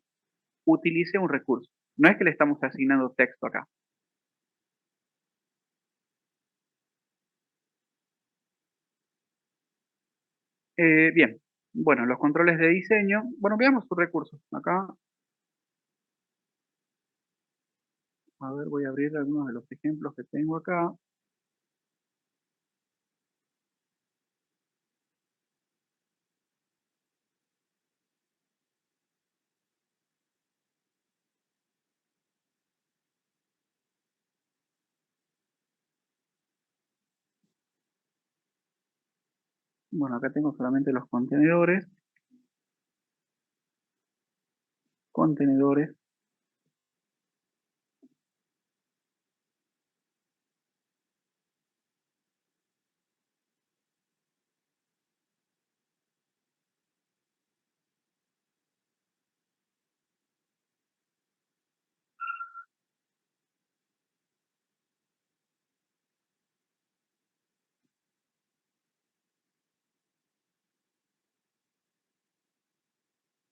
utilice un recurso. No es que le estamos asignando texto acá. Bien, bueno, los controles de diseño. Bueno, veamos sus recursos. Acá, a ver, voy a abrir algunos de los ejemplos que tengo acá. Bueno, acá tengo solamente los contenedores. Contenedores.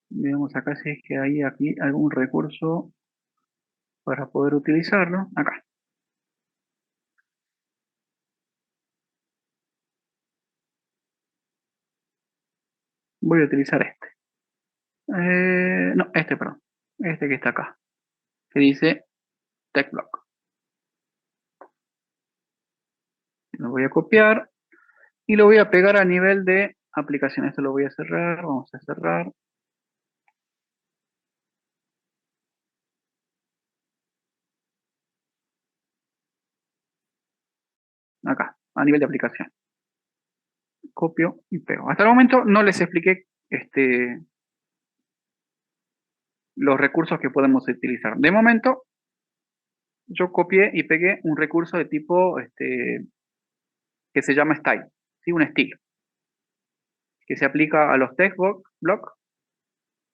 Veamos acá si es que hay aquí algún recurso para poder utilizarlo. Acá. Voy a utilizar este. No, este, perdón. Este que está acá. Que dice TechBlock. Lo voy a copiar y lo voy a pegar a nivel de aplicación. Esto lo voy a cerrar. Vamos a cerrar. Acá, a nivel de aplicación. Copio y pego. Hasta el momento no les expliqué los recursos que podemos utilizar. De momento, yo copié y pegué un recurso de tipo que se llama style, ¿sí? Un estilo, que se aplica a los text block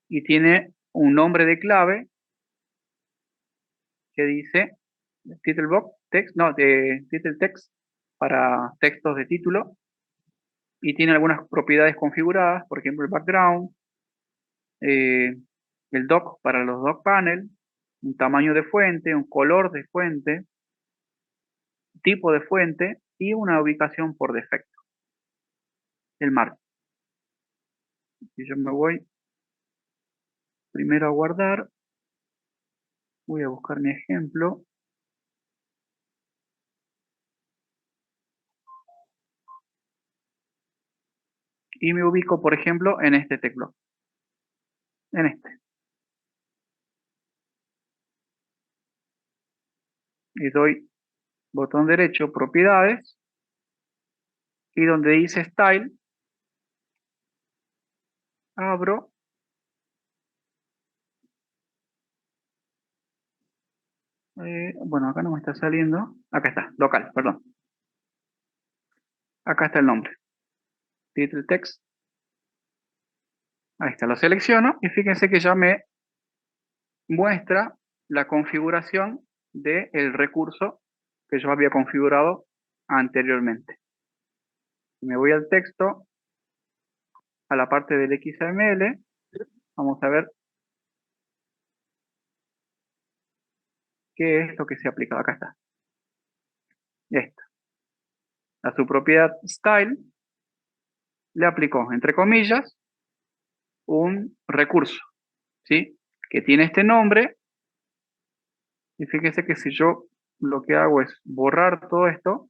y tiene un nombre de clave que dice title block text, no, de title text para textos de título y tiene algunas propiedades configuradas, por ejemplo el background, eh, el doc para los doc panel, un tamaño de fuente, un color de fuente, tipo de fuente y una ubicación por defecto, el marco. Si yo me voy primero a guardar, voy a buscar mi ejemplo. Y me ubico, por ejemplo, en este teclado. En este. Y doy botón derecho, propiedades. Y donde dice Style, abro Bueno, acá no me está saliendo. Acá está, local, perdón. Acá está el nombre. Title text. Ahí está, lo selecciono y fíjense que ya me muestra la configuración del recurso que yo había configurado anteriormente. Me voy al texto, a la parte del XML. Vamos a ver qué es lo que se ha aplicado. Acá está. Esta. A su propiedad style le aplicó, entre comillas, un recurso, ¿sí? Que tiene este nombre. Y fíjense que si yo lo que hago es borrar todo esto,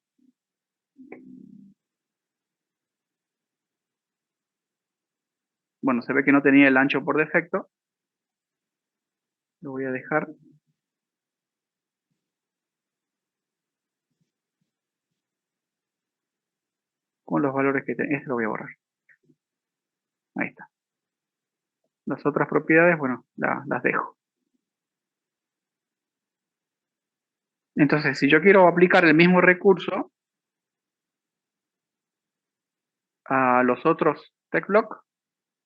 bueno, se ve que no tenía el ancho por defecto. Lo voy a dejar. Con los valores que tengo. Este lo voy a borrar. Ahí está. Las otras propiedades, bueno, las dejo. Entonces, si yo quiero aplicar el mismo recurso a los otros TextBlock,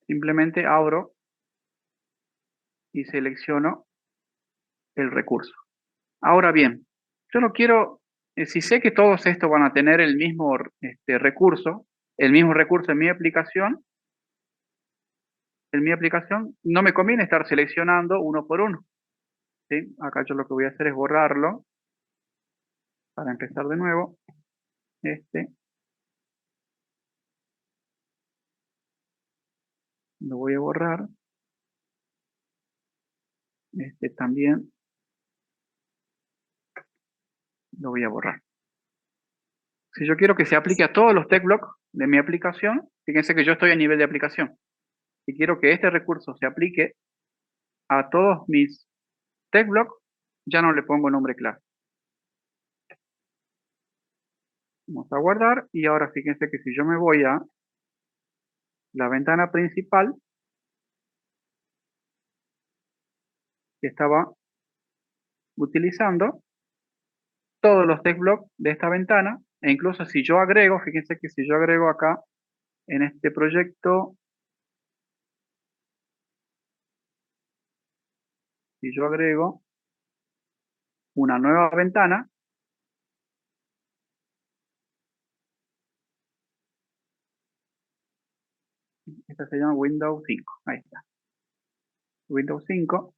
simplemente abro y selecciono el recurso. Ahora bien, yo no quiero, si sé que todos estos van a tener el mismo recurso en mi aplicación, no me conviene estar seleccionando uno por uno. ¿Sí? Acá yo lo que voy a hacer es borrarlo para empezar de nuevo. Lo voy a borrar. También lo voy a borrar. Si yo quiero que se aplique a todos los TextBlock de mi aplicación, fíjense que yo estoy a nivel de aplicación. Si quiero que este recurso se aplique a todos mis TextBlock, ya no le pongo nombre claro. Vamos a guardar y ahora fíjense que si yo me voy a la ventana principal que estaba utilizando, todos los TextBlock de esta ventana, e incluso si yo agrego, fíjense que si yo agrego acá en este proyecto, si yo agrego una nueva ventana, esta se llama Windows 5, ahí está. Windows 5,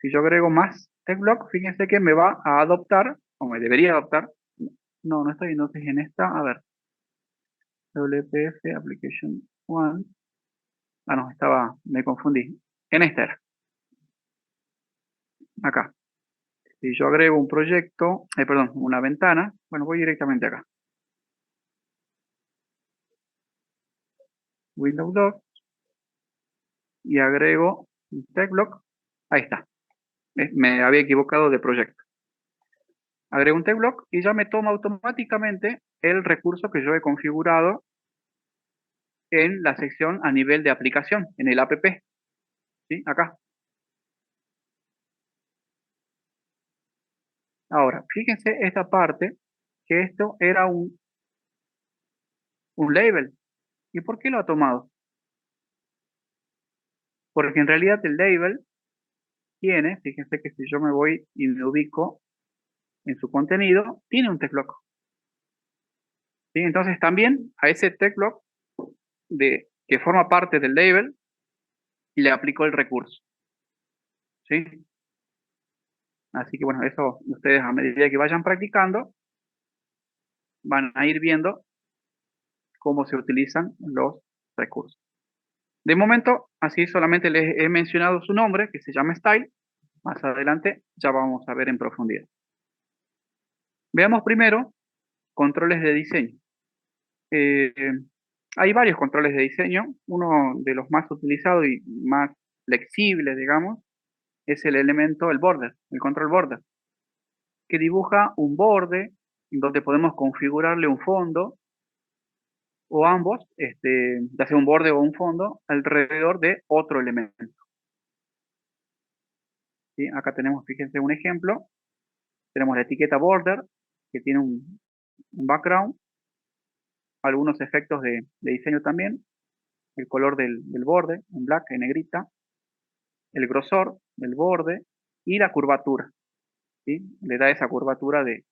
si yo agrego más TextBlock, fíjense que me va a adoptar, o me debería adoptar, no estoy viendo si es en esta, a ver, WPF Application 1, no, me confundí, en esta era, acá. Si yo agrego un proyecto, perdón, una ventana, bueno, voy directamente acá. Windows 2, y agrego un TextBlock, ahí está, me había equivocado de proyecto. Agrego un TextBlock y ya me toma automáticamente el recurso que yo he configurado en la sección a nivel de aplicación, en el app, ¿sí? Acá. Ahora, fíjense esta parte, que esto era un label. ¿Y por qué lo ha tomado? Porque en realidad el label tiene, fíjense que si yo me voy y me ubico en su contenido, tiene un TextBlock. ¿Sí? Entonces también a ese TextBlock que forma parte del label, le aplicó el recurso. ¿Sí? Así que bueno, eso ustedes a medida que vayan practicando, van a ir viendo cómo se utilizan los recursos. De momento, así solamente les he mencionado su nombre, que se llama Style. Más adelante ya vamos a ver en profundidad. Veamos primero controles de diseño. Eh, hay varios controles de diseño. Uno de los más utilizados y más flexibles, digamos, es el elemento, el border, el control border, que dibuja un borde donde podemos configurarle un fondo o ambos, ya sea un borde o un fondo, alrededor de otro elemento. ¿Sí? Acá tenemos, fíjense, un ejemplo Tenemos la etiqueta border, que tiene un background, algunos efectos de diseño también, el color del borde, en black, en negrita, el grosor del borde y la curvatura, ¿sí? Le da esa curvatura de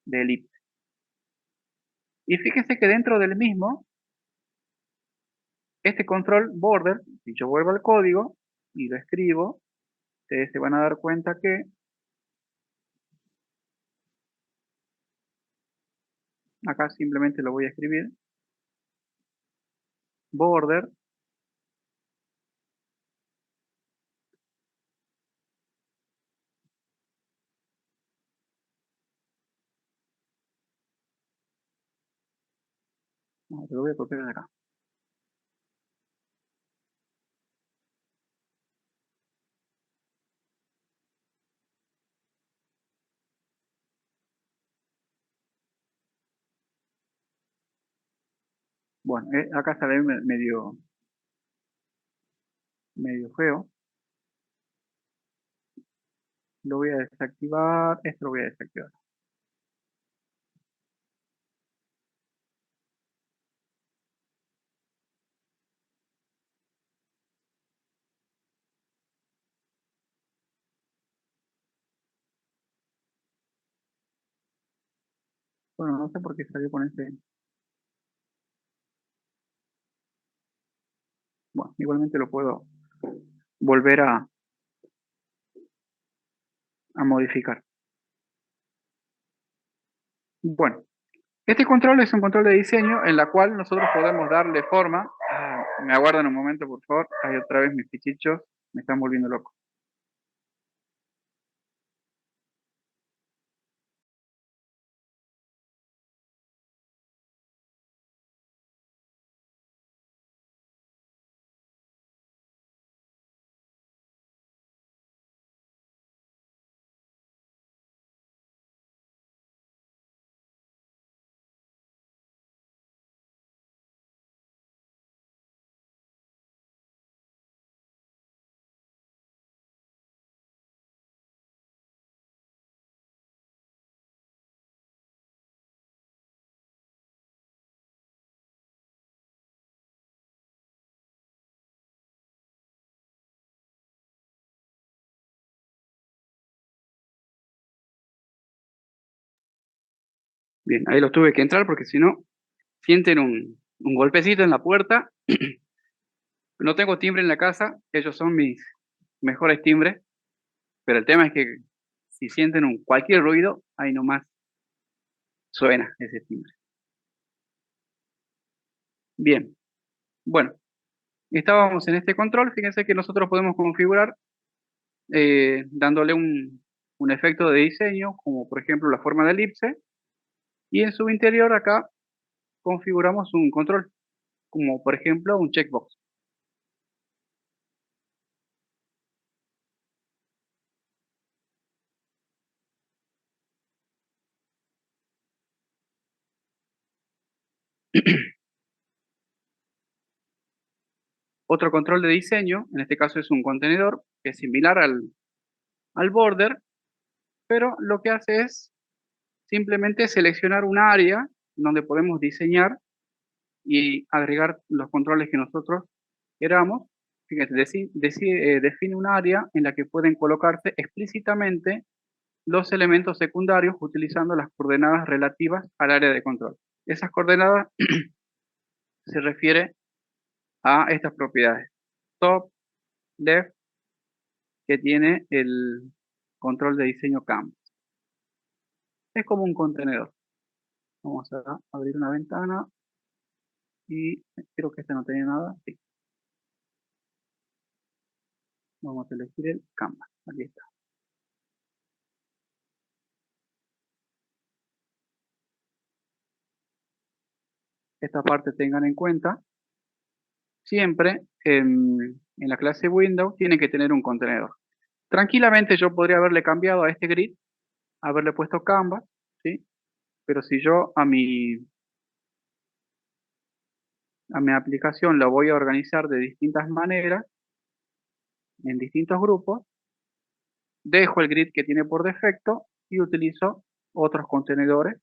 elipse. Y fíjense que dentro del mismo, este control border, si yo vuelvo al código y lo escribo, ustedes se van a dar cuenta que acá simplemente lo voy a escribir, border, no, lo voy a copiar de acá. Bueno, acá sale medio feo. Lo voy a desactivar, esto lo voy a desactivar. Bueno, no sé por qué salió con ese. Bueno, igualmente lo puedo volver a modificar. Bueno, este control es un control de diseño en la cual nosotros podemos darle forma. Me aguardan un momento, por favor. Ahí otra vez mis pichichos me están volviendo loco. Bien, ahí los tuve que entrar porque si no, sienten un golpecito en la puerta. No tengo timbre en la casa, ellos son mis mejores timbres, pero el tema es que si sienten cualquier ruido, ahí nomás suena ese timbre. Bien, bueno, estábamos en este control. Fíjense que nosotros podemos configurar dándole un efecto de diseño, como por ejemplo la forma de elipse, y en su interior acá configuramos un control, como por ejemplo un checkbox. Otro control de diseño, en este caso es un contenedor, que es similar al border, pero lo que hace es simplemente seleccionar un área donde podemos diseñar y agregar los controles que nosotros queramos. Fíjense, define un área en la que pueden colocarse explícitamente los elementos secundarios utilizando las coordenadas relativas al área de control. Esas coordenadas se refiere a estas propiedades. Top, left, que tiene el control de diseño canvas. Es como un contenedor. Vamos a abrir una ventana y creo que este no tenía nada. Sí. Vamos a elegir el canvas. Aquí está. Esta parte tengan en cuenta. Siempre en la clase Windows tiene que tener un contenedor. Tranquilamente yo podría haberle cambiado a este grid, haberle puesto canvas, ¿sí? Pero si yo a mi aplicación la voy a organizar de distintas maneras, en distintos grupos, dejo el grid que tiene por defecto y utilizo otros contenedores.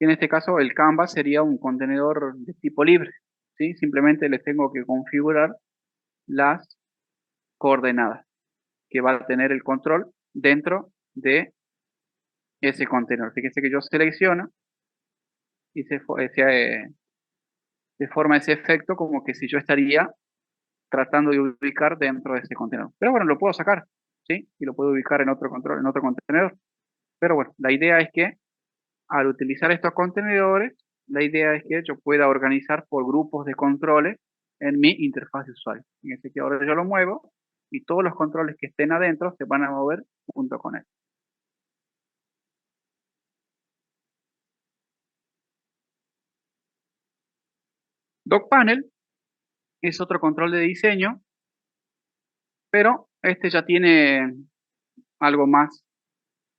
En este caso, el Canvas sería un contenedor de tipo libre, ¿sí? Simplemente les tengo que configurar las coordenadas que va a tener el control dentro de ese contenedor. Fíjense que yo selecciono y se forma ese efecto como que si yo estaría tratando de ubicar dentro de ese contenedor. Pero bueno, lo puedo sacar, ¿sí? Y lo puedo ubicar en otro control, en otro contenedor. Pero bueno, la idea es que al utilizar estos contenedores, la idea es que yo pueda organizar por grupos de controles en mi interfaz de usuario. Fíjense que ahora yo lo muevo y todos los controles que estén adentro se van a mover junto con él. Dock Panel es otro control de diseño, pero este ya tiene algo más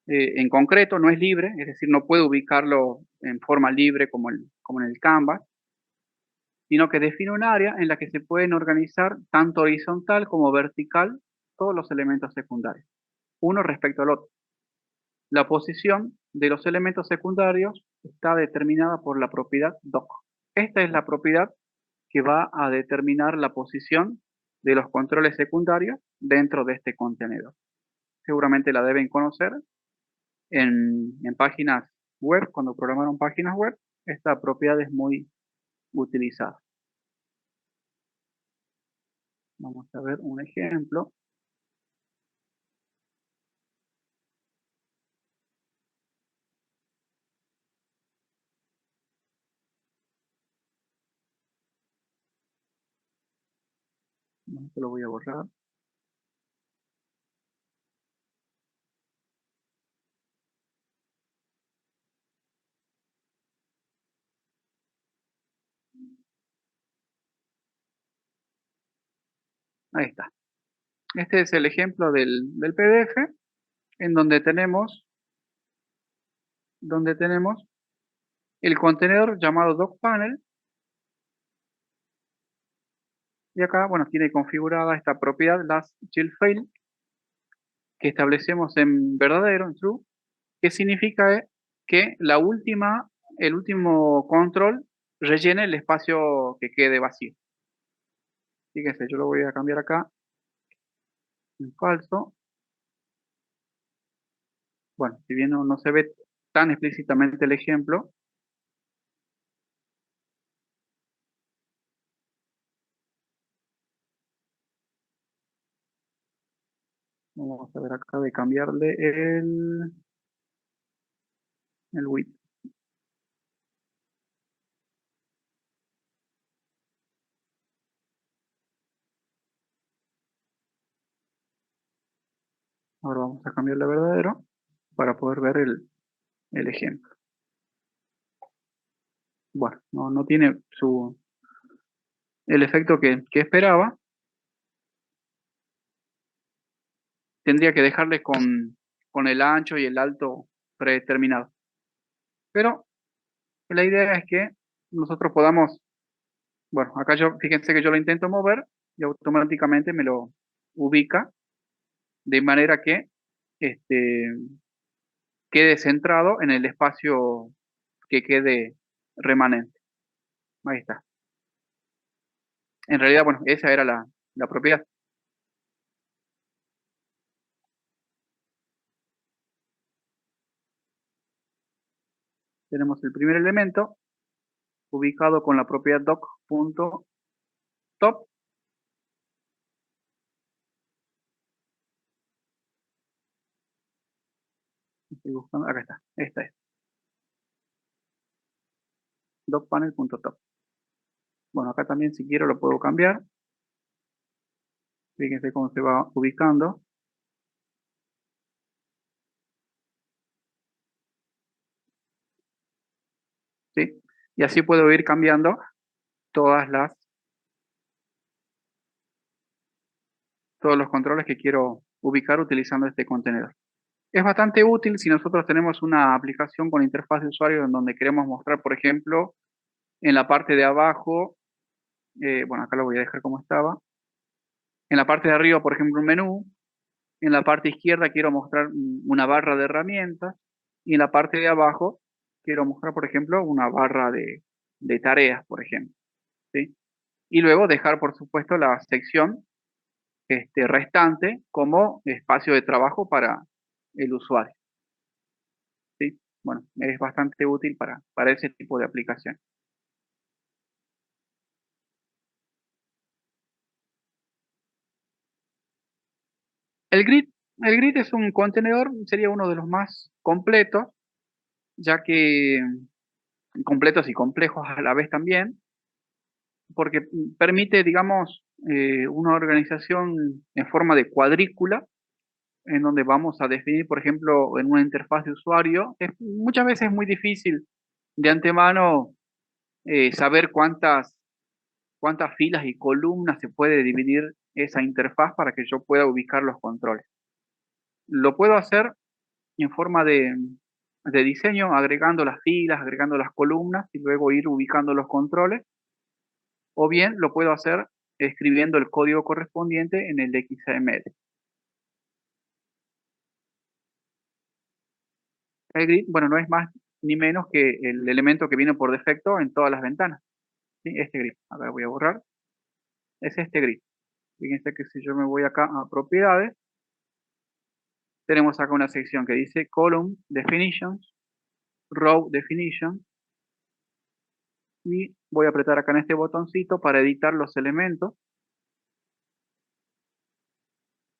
en concreto, no es libre, es decir, no puedo ubicarlo en forma libre como en el Canvas, sino que define un área en la que se pueden organizar tanto horizontal como vertical todos los elementos secundarios, uno respecto al otro. La posición de los elementos secundarios está determinada por la propiedad doc. Esta es la propiedad que va a determinar la posición de los controles secundarios dentro de este contenedor. Seguramente la deben conocer en páginas web, cuando programaron páginas web, esta propiedad es muy utilizada. Vamos a ver un ejemplo. Esto lo voy a borrar. Ahí está. Este es el ejemplo del PDF en donde tenemos el contenedor llamado docPanel y acá, bueno, tiene configurada esta propiedad lastChildFail que establecemos en verdadero, en true, que significa que el último control rellene el espacio que quede vacío. Fíjense, yo lo voy a cambiar acá en falso. Bueno, si bien no se ve tan explícitamente el ejemplo, vamos a ver acá de cambiarle el width. Ahora vamos a cambiarle a verdadero para poder ver el ejemplo. Bueno, no tiene el efecto que esperaba. Tendría que dejarle con el ancho y el alto predeterminado. Pero la idea es que nosotros podamos, bueno, acá fíjense que yo lo intento mover y automáticamente me lo ubica de manera que quede centrado en el espacio que quede remanente. Ahí está. En realidad, bueno, esa era la propiedad. Tenemos el primer elemento ubicado con la propiedad doc.top. Estoy buscando, acá está, esta es. docpanel.top. Bueno, acá también si quiero lo puedo cambiar. Fíjense cómo se va ubicando. ¿Sí? Y así puedo ir cambiando todos los controles que quiero ubicar utilizando este contenedor. Es bastante útil si nosotros tenemos una aplicación con interfaz de usuario en donde queremos mostrar, por ejemplo, en la parte de abajo, bueno, acá lo voy a dejar como estaba, En la parte de arriba, por ejemplo, un menú. En la parte izquierda quiero mostrar una barra de herramientas. Y en la parte de abajo quiero mostrar, por ejemplo, una barra de tareas, por ejemplo. ¿Sí? Y luego dejar, por supuesto, la sección restante como espacio de trabajo para el usuario. ¿Sí? Bueno, es bastante útil para ese tipo de aplicación. El grid, el grid es un contenedor, sería uno de los más completos, ya que completos y complejos a la vez también, porque permite, digamos, una organización en forma de cuadrícula, en donde vamos a definir, por ejemplo, en una interfaz de usuario. Muchas veces es muy difícil de antemano saber cuántas filas y columnas se puede dividir esa interfaz para que yo pueda ubicar los controles. Lo puedo hacer en forma de diseño, agregando las filas, agregando las columnas y luego ir ubicando los controles, o bien lo puedo hacer escribiendo el código correspondiente en el XML. El grid, bueno, no es más ni menos que el elemento que viene por defecto en todas las ventanas. ¿Sí? Este grid, acá lo voy a borrar, es este grid. Fíjense que si yo me voy acá a propiedades, tenemos acá una sección que dice Column Definitions, Row Definitions, y voy a apretar acá en este botoncito para editar los elementos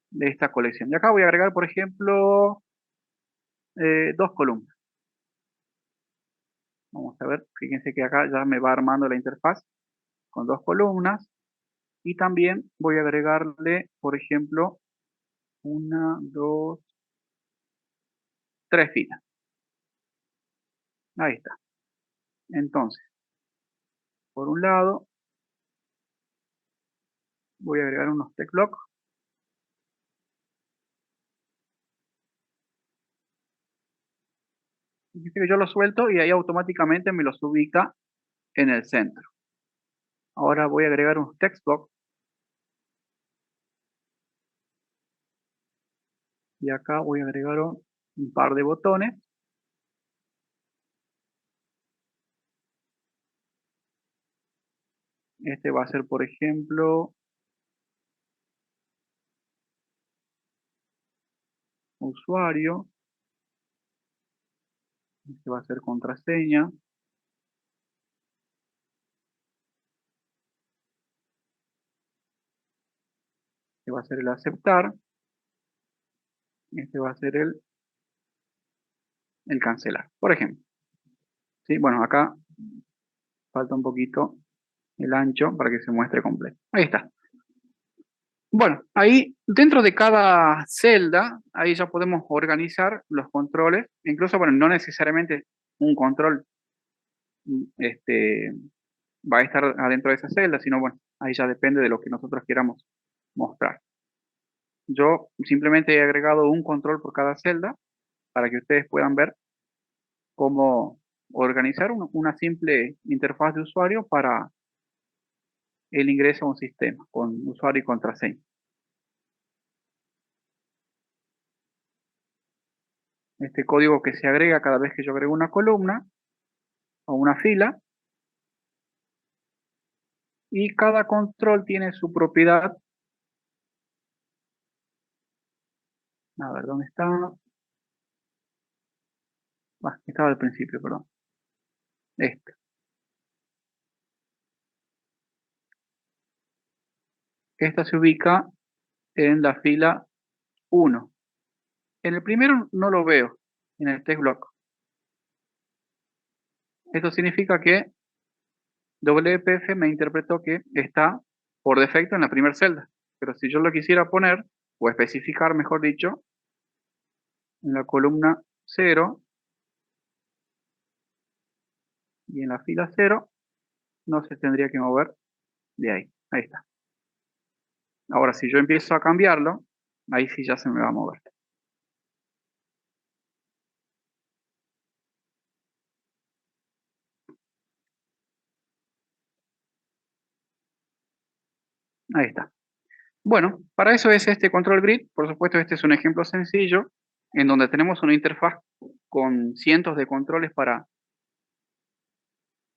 de esta colección. Y acá voy a agregar, por ejemplo, dos columnas. Vamos a ver, fíjense que acá ya me va armando la interfaz con dos columnas. Y también voy a agregarle, por ejemplo, una, dos, tres filas. Ahí está. Entonces, por un lado, voy a agregar unos text blocks. Fíjense que yo los suelto y ahí automáticamente me los ubica en el centro. Ahora voy a agregar un text block. Y acá voy a agregar un par de botones. Este va a ser, por ejemplo, usuario. Este va a ser contraseña. Este va a ser el aceptar. Este va a ser el cancelar, por ejemplo. ¿Sí? Bueno, acá falta un poquito el ancho para que se muestre completo. Ahí está. Bueno, ahí dentro de cada celda, ahí ya podemos organizar los controles. Incluso, bueno, no necesariamente un control va a estar adentro de esa celda, sino bueno, ahí ya depende de lo que nosotros queramos mostrar. Yo simplemente he agregado un control por cada celda para que ustedes puedan ver cómo organizar una simple interfaz de usuario para el ingreso a un sistema con usuario y contraseña. Este código que se agrega cada vez que yo agrego una columna o una fila, y cada control tiene su propiedad. A ver, ¿dónde está? Estaba al principio, perdón. Esta. Esta se ubica en la fila 1. En el primero no lo veo, en el text block. Esto significa que WPF me interpretó que está por defecto en la primera celda. Pero si yo lo quisiera poner, o especificar, mejor dicho, en la columna 0 y en la fila 0, no se tendría que mover de ahí. Ahí está. Ahora, si yo empiezo a cambiarlo, ahí sí ya se me va a mover. Ahí está. Bueno, para eso es este control grid. Por supuesto, este es un ejemplo sencillo en donde tenemos una interfaz con cientos de controles para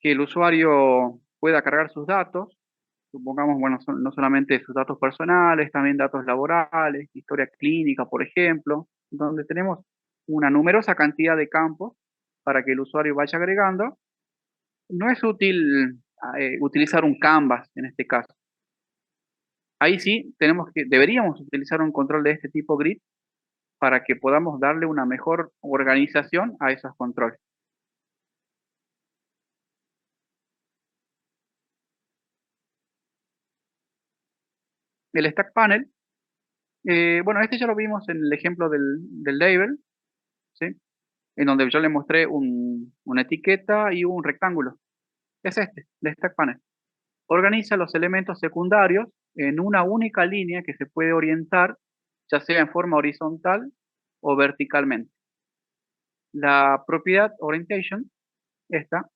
que el usuario pueda cargar sus datos. Supongamos, bueno, no solamente sus datos personales, también datos laborales, historia clínica, por ejemplo, donde tenemos una numerosa cantidad de campos para que el usuario vaya agregando. No es útil utilizar un canvas en este caso. Ahí sí deberíamos utilizar un control de este tipo grid para que podamos darle una mejor organización a esos controles. El Stack Panel, bueno, este ya lo vimos en el ejemplo del label, ¿sí? En donde yo le mostré una etiqueta y un rectángulo. Es este, el Stack Panel. Organiza los elementos secundarios en una única línea que se puede orientar, ya sea en forma horizontal o verticalmente. La propiedad Orientation, esta,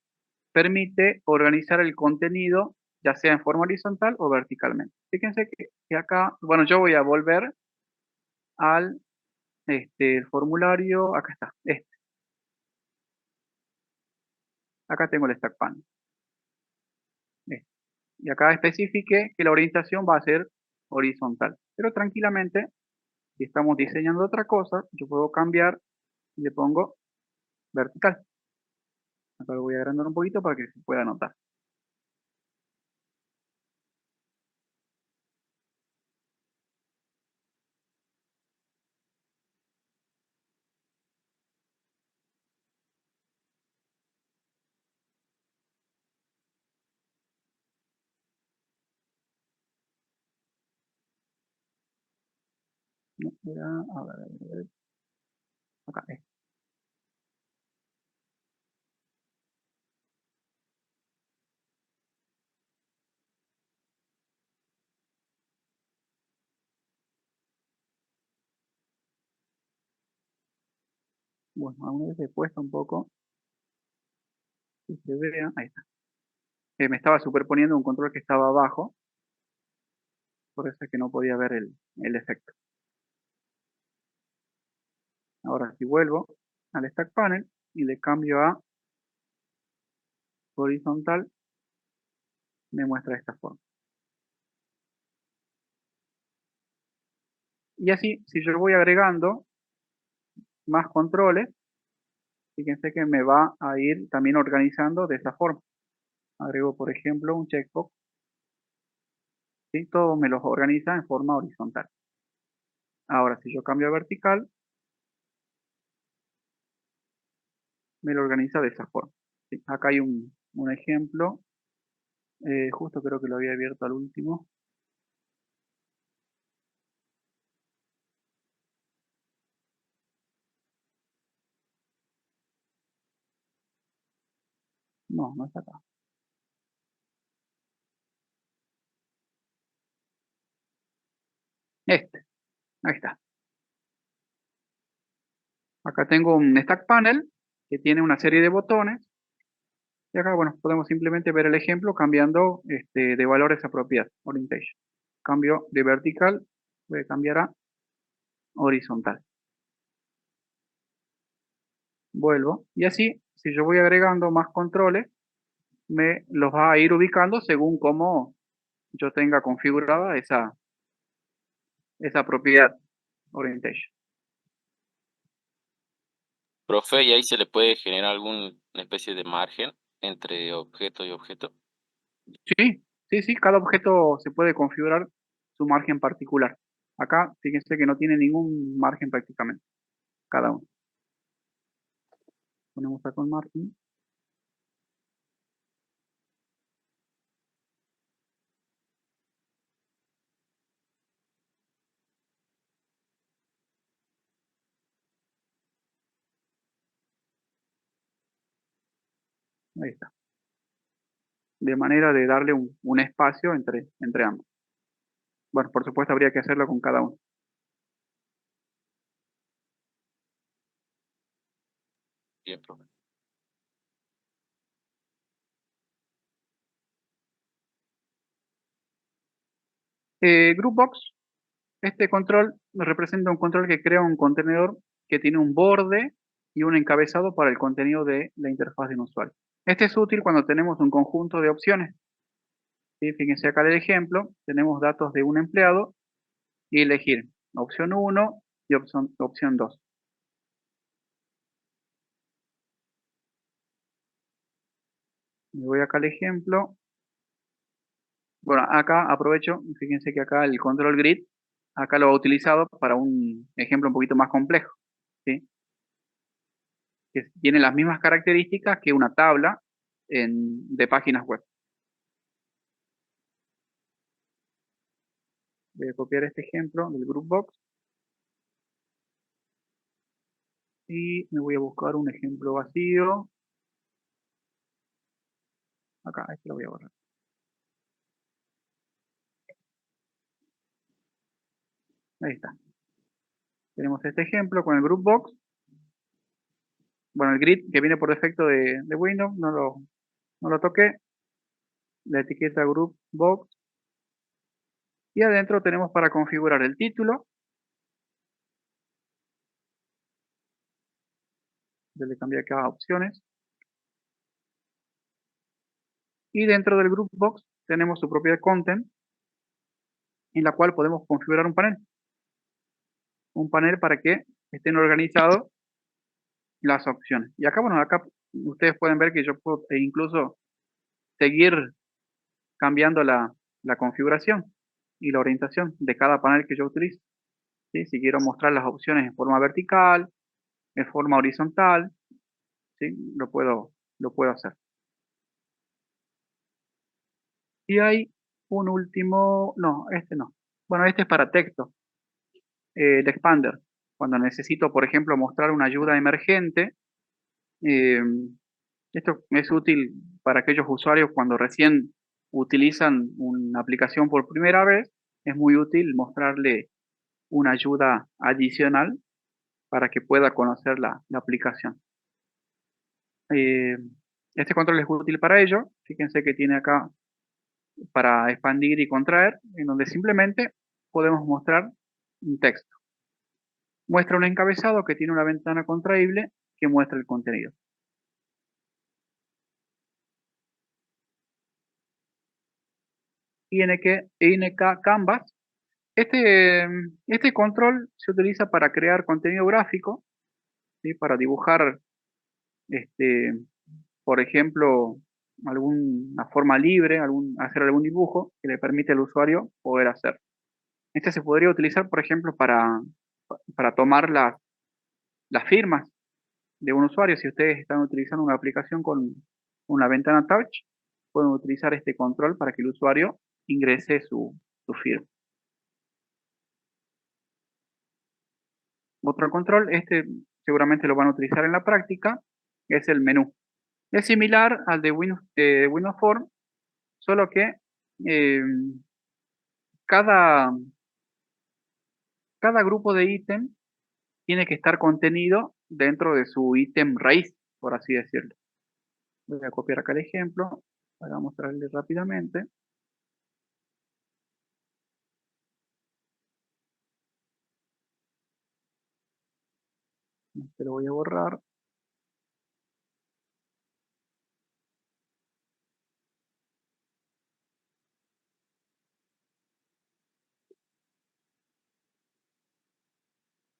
permite organizar el contenido ya sea en forma horizontal o verticalmente. Fíjense que acá, bueno, yo voy a volver al formulario, acá está, acá tengo el Stack Panel. Este. Y acá especifique que la orientación va a ser horizontal. Pero tranquilamente, si estamos diseñando otra cosa, yo puedo cambiar y le pongo vertical. Acá lo voy a agrandar un poquito para que se pueda notar. No, a ver, acá, bueno, a una vez he puesto un poco, que se vea, ahí está. Me estaba superponiendo un control que estaba abajo, por eso es que no podía ver el efecto. Ahora si vuelvo al Stack Panel y le cambio a horizontal, me muestra de esta forma. Y así, si yo voy agregando más controles, fíjense que me va a ir también organizando de esta forma. Agrego, por ejemplo, un checkbox, ¿sí? Todo me los organiza en forma horizontal. Ahora, si yo cambio a vertical, me lo organiza de esa forma. ¿Sí? Acá hay un ejemplo, justo creo que lo había abierto al último. No, no está acá. Ahí está. Acá tengo un Stack Panel que tiene una serie de botones. Y acá, bueno, podemos simplemente ver el ejemplo cambiando de valores a propiedad, orientation. Cambio de vertical, voy a cambiar a horizontal. Vuelvo. Y así, si yo voy agregando más controles, me los va a ir ubicando según cómo yo tenga configurada esa propiedad orientation. Profe, ¿y ahí se le puede generar alguna especie de margen entre objeto y objeto? Sí, sí, sí, cada objeto se puede configurar su margen particular. Acá, fíjense que no tiene ningún margen prácticamente, cada uno. Ponemos acá un margen. Ahí está. De manera de darle un espacio entre ambos. Bueno, por supuesto habría que hacerlo con cada uno. Bien, profe. Groupbox Este control representa un control que crea un contenedor que tiene un borde y un encabezado para el contenido de la interfaz de un usuario. Este es útil cuando tenemos un conjunto de opciones. ¿Sí? Fíjense acá el ejemplo, tenemos datos de un empleado y elegir opción 1 y opción 2. Me voy acá al ejemplo. Bueno, acá aprovecho, fíjense que acá el control grid, acá lo he utilizado para un ejemplo un poquito más complejo, ¿sí? Que tiene las mismas características que una tabla de páginas web. Voy a copiar este ejemplo del Groupbox y me voy a buscar un ejemplo vacío. Acá, este lo voy a borrar. Ahí está. Tenemos este ejemplo con el Groupbox. Bueno, el grid que viene por defecto de Windows, no lo toqué. La etiqueta Groupbox. Y adentro tenemos para configurar el título. Yo le cambié acá a opciones. Y dentro del Groupbox tenemos su propia content, en la cual podemos configurar un panel. Un panel para que estén organizados las opciones. Y acá, bueno, acá ustedes pueden ver que yo puedo incluso seguir cambiando la configuración y la orientación de cada panel que yo utilizo. ¿Sí? Si quiero mostrar las opciones en forma vertical, en forma horizontal, ¿sí? Lo puedo hacer. Y hay un último, no, este no. Bueno, este es para texto, el expander. Cuando necesito, por ejemplo, mostrar una ayuda emergente, eh, esto es útil para aquellos usuarios cuando recién utilizan una aplicación por primera vez. Es muy útil mostrarle una ayuda adicional para que pueda conocer la aplicación. Eh, este control es útil para ello. Fíjense que tiene acá para expandir y contraer, en donde simplemente podemos mostrar un texto. Muestra un encabezado que tiene una ventana contraíble que muestra el contenido. INK Canvas. Este control se utiliza para crear contenido gráfico, ¿sí? Para dibujar, este, por ejemplo, alguna forma libre, hacer algún dibujo que le permite al usuario poder hacer. Este se podría utilizar, por ejemplo, para tomar las firmas de un usuario. Si ustedes están utilizando una aplicación con una ventana touch, pueden utilizar este control para que el usuario ingrese su firma. Otro control, este seguramente lo van a utilizar en la práctica, es el menú. Es similar al de Windows Form, solo que eh, cada, cada grupo de ítem tiene que estar contenido dentro de su ítem raíz, por así decirlo. Voy a copiar acá el ejemplo para mostrarles rápidamente. Este lo voy a borrar.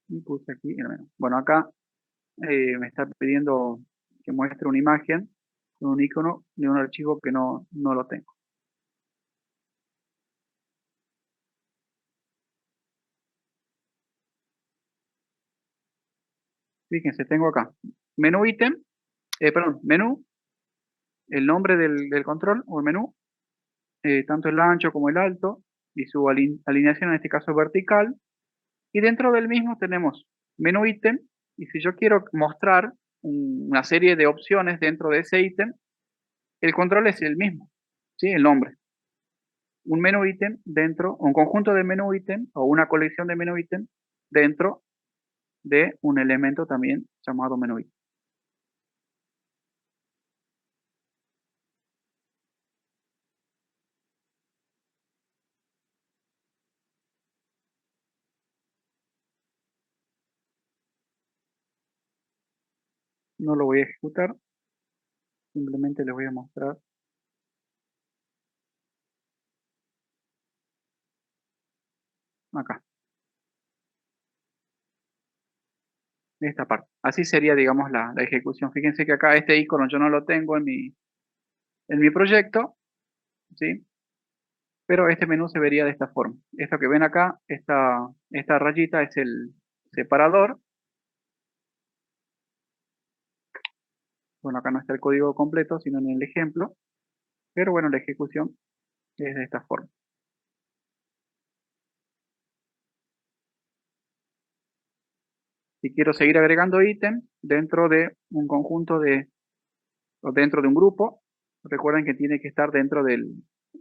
Y puse aquí el menú. Bueno, acá me está pidiendo que muestre una imagen con un icono de un archivo que no lo tengo. Fíjense, tengo acá menú ítem, perdón, menú, el nombre del control o el menú, tanto el ancho como el alto y su alineación en este caso vertical. Y dentro del mismo tenemos menú ítem y si yo quiero mostrar una serie de opciones dentro de ese ítem, el control es el mismo, ¿sí? El nombre. Un menú ítem dentro, un conjunto de menú ítem o una colección de menú ítem dentro de un elemento también llamado menú ítem. No lo voy a ejecutar. Simplemente les voy a mostrar acá, esta parte. Así sería, digamos, la ejecución. Fíjense que acá este icono yo no lo tengo en mi proyecto, ¿sí? Pero este menú se vería de esta forma. Esto que ven acá, esta rayita es el separador. Bueno, acá no está el código completo, sino en el ejemplo. Pero bueno, la ejecución es de esta forma. Si quiero seguir agregando ítems dentro de un conjunto o dentro de un grupo, recuerden que tiene que estar dentro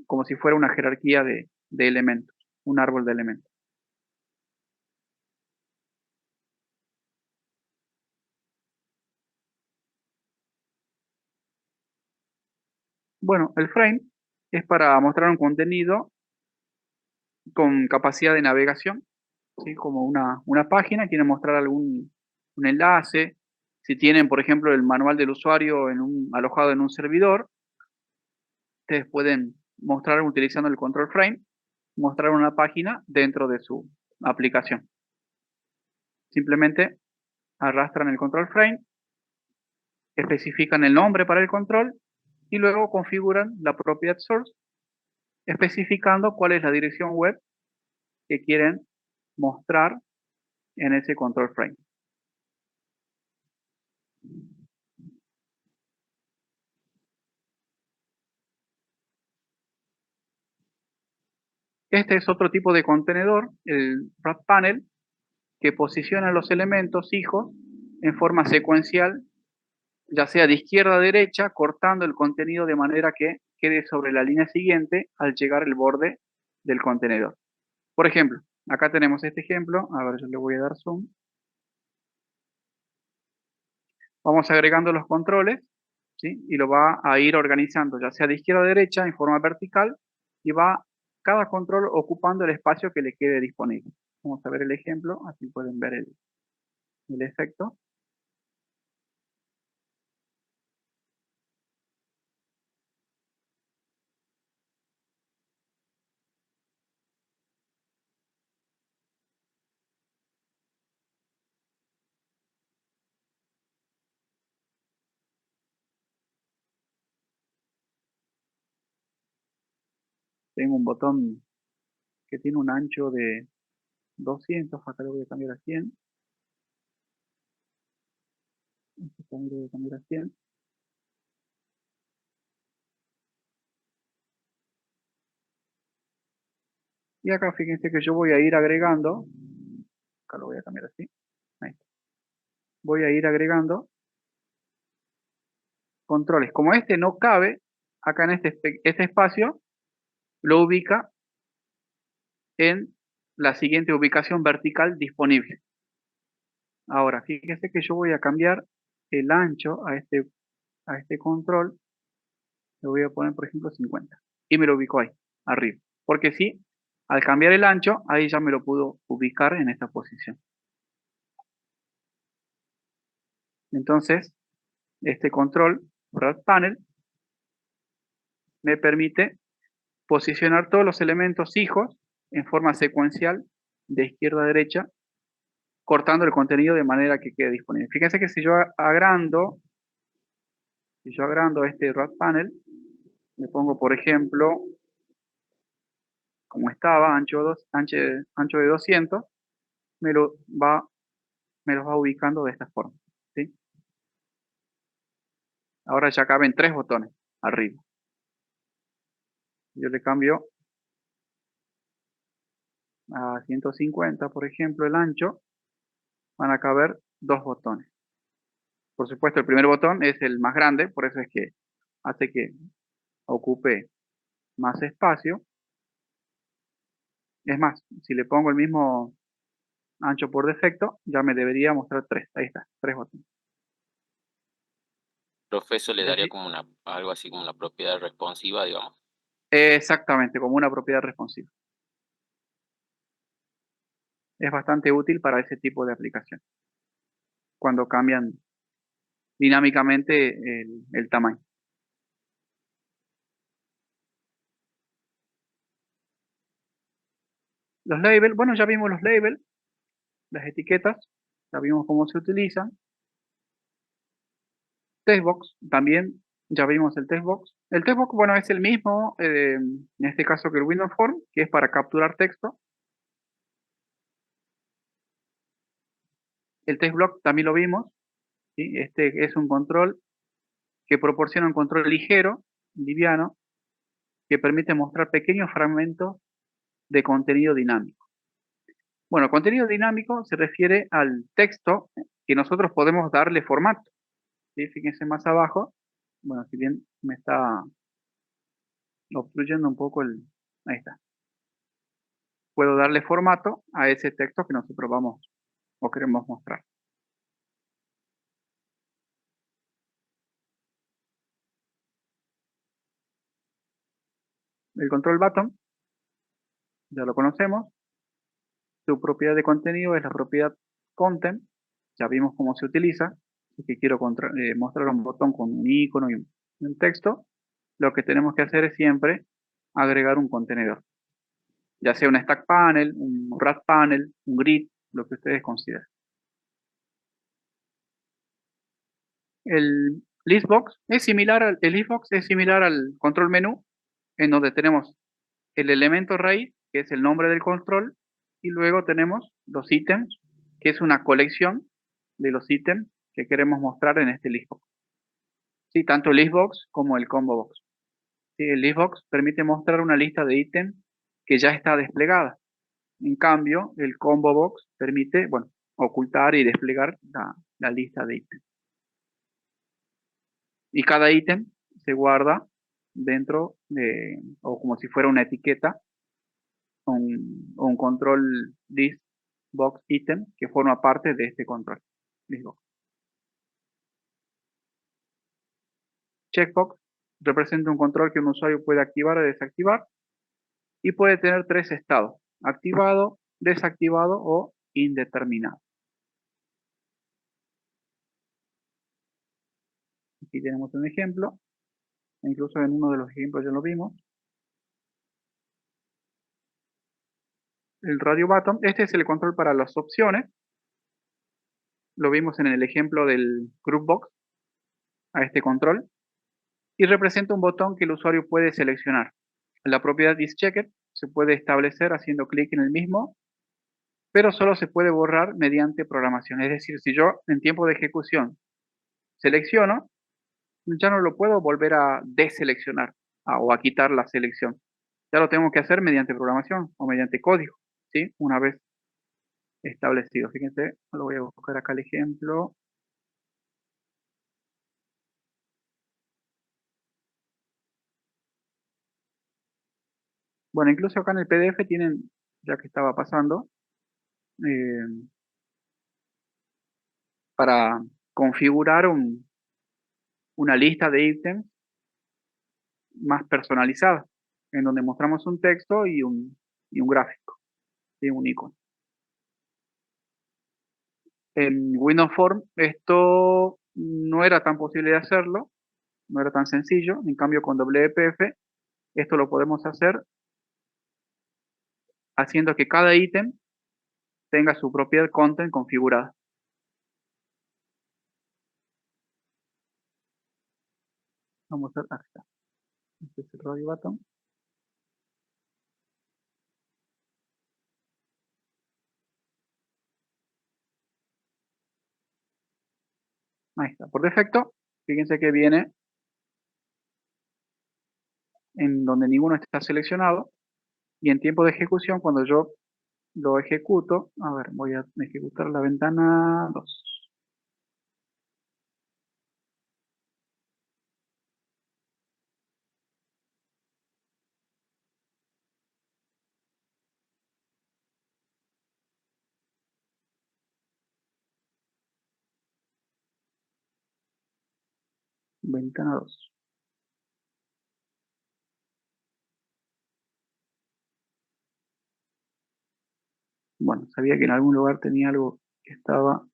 como si fuera una jerarquía de elementos, un árbol de elementos. Bueno, el frame es para mostrar un contenido con capacidad de navegación, ¿sí? Como una página, quieren mostrar un enlace. Si tienen, por ejemplo, el manual del usuario alojado en un servidor, ustedes pueden mostrar utilizando el control frame, mostrar una página dentro de su aplicación. Simplemente arrastran el control frame, especifican el nombre para el control y luego configuran la propiedad source, especificando cuál es la dirección web que quieren mostrar en ese control frame. Este es otro tipo de contenedor, el wrap panel, que posiciona los elementos hijos en forma secuencial, ya sea de izquierda a derecha, cortando el contenido de manera que quede sobre la línea siguiente al llegar al borde del contenedor. Por ejemplo, acá tenemos este ejemplo. A ver, yo le voy a dar zoom. Vamos agregando los controles, ¿sí? Y lo va a ir organizando, ya sea de izquierda a derecha en forma vertical, y va cada control ocupando el espacio que le quede disponible. Vamos a ver el ejemplo, así pueden ver el efecto. Tengo un botón que tiene un ancho de 200, acá lo voy a cambiar a 100. Este también lo voy a cambiar a 100. Y acá fíjense que yo voy a ir agregando, acá lo voy a cambiar así, ahí está. Voy a ir agregando controles. Como este no cabe acá en este espacio, lo ubica en la siguiente ubicación vertical disponible. Ahora, fíjense que yo voy a cambiar el ancho a este control, le voy a poner por ejemplo 50 y me lo ubico ahí, arriba. Porque sí, al cambiar el ancho, ahí ya me lo pudo ubicar en esta posición. Entonces, este control, Wrap Panel, me permite posicionar todos los elementos hijos en forma secuencial de izquierda a derecha, cortando el contenido de manera que quede disponible. Fíjense que si yo agrando este Wrap Panel, le pongo por ejemplo, como estaba, ancho de 200, me lo va, me los va ubicando de esta forma, ¿sí? Ahora ya caben 3 botones arriba. Yo le cambio a 150, por ejemplo, el ancho, van a caber 2 botones. Por supuesto, el primer botón es el más grande, por eso es que hace que ocupe más espacio. Es más, si le pongo el mismo ancho por defecto, ya me debería mostrar 3. Ahí está, 3 botones. Profe, eso le Y daría así, como algo así como una propiedad responsiva, digamos. exactamente, como una propiedad responsiva. Es bastante útil para ese tipo de aplicación. Cuando cambian dinámicamente el tamaño. Los labels, bueno, ya vimos los labels, las etiquetas, ya vimos cómo se utilizan. Textbox, también ya vimos el textbox. El textbox, bueno, es el mismo, en este caso que el Windows Form, que es para capturar texto. El textblock también lo vimos, ¿sí? Este es un control que proporciona un control ligero, liviano, que permite mostrar pequeños fragmentos de contenido dinámico. Bueno, contenido dinámico se refiere al texto que nosotros podemos darle formato, ¿sí? Fíjense más abajo. Bueno, si bien me está obstruyendo un poco el... Ahí está. Puedo darle formato a ese texto que nosotros vamos o queremos mostrar. El control button, ya lo conocemos. Su propiedad de contenido es la propiedad content. Ya vimos cómo se utiliza. Si que quiero mostrar un botón con un icono y un texto, lo que tenemos que hacer es siempre agregar un contenedor. Ya sea un stack panel, un wrap panel, un grid, lo que ustedes consideren. El listbox es similar al control menú, en donde tenemos el elemento raíz, que es el nombre del control, y luego tenemos los ítems, que es una colección de los ítems que queremos mostrar en este listbox. Sí, tanto el listbox como el combo box. Sí, el listbox permite mostrar una lista de ítems que ya está desplegada. En cambio, el combo box permite, bueno, ocultar y desplegar la lista de ítems. Y cada ítem se guarda dentro de, o como si fuera una etiqueta, o un control list box item que forma parte de este control list box. Checkbox representa un control que un usuario puede activar o desactivar y puede tener tres estados: activado, desactivado o indeterminado. Aquí tenemos un ejemplo, incluso en uno de los ejemplos ya lo vimos. El radio button, este es el control para las opciones. Lo vimos en el ejemplo del group box, a este control, y representa un botón que el usuario puede seleccionar. La propiedad isChecked se puede establecer haciendo clic en el mismo, pero solo se puede borrar mediante programación. Es decir, si yo en tiempo de ejecución selecciono, ya no lo puedo volver a deseleccionar o a quitar la selección. Ya lo tengo que hacer mediante programación o mediante código, ¿sí? Una vez establecido. Fíjense, lo voy a buscar acá el ejemplo. Bueno, incluso acá en el PDF tienen, ya que estaba pasando, eh, para configurar una lista de ítems más personalizada, en donde mostramos un texto y un gráfico, y un icono. En Windows Form esto no era tan posible de hacerlo, no era tan sencillo. En cambio, con WPF esto lo podemos hacer haciendo que cada ítem tenga su propia content configurada. Vamos a hacer acá. Este es el radio button. Ahí está. Por defecto, fíjense que viene en donde ninguno está seleccionado, y en tiempo de ejecución, cuando yo lo ejecuto, a ver, voy a ejecutar la ventana 2. Ventana 2. Bueno, sabía que en algún lugar tenía algo que estaba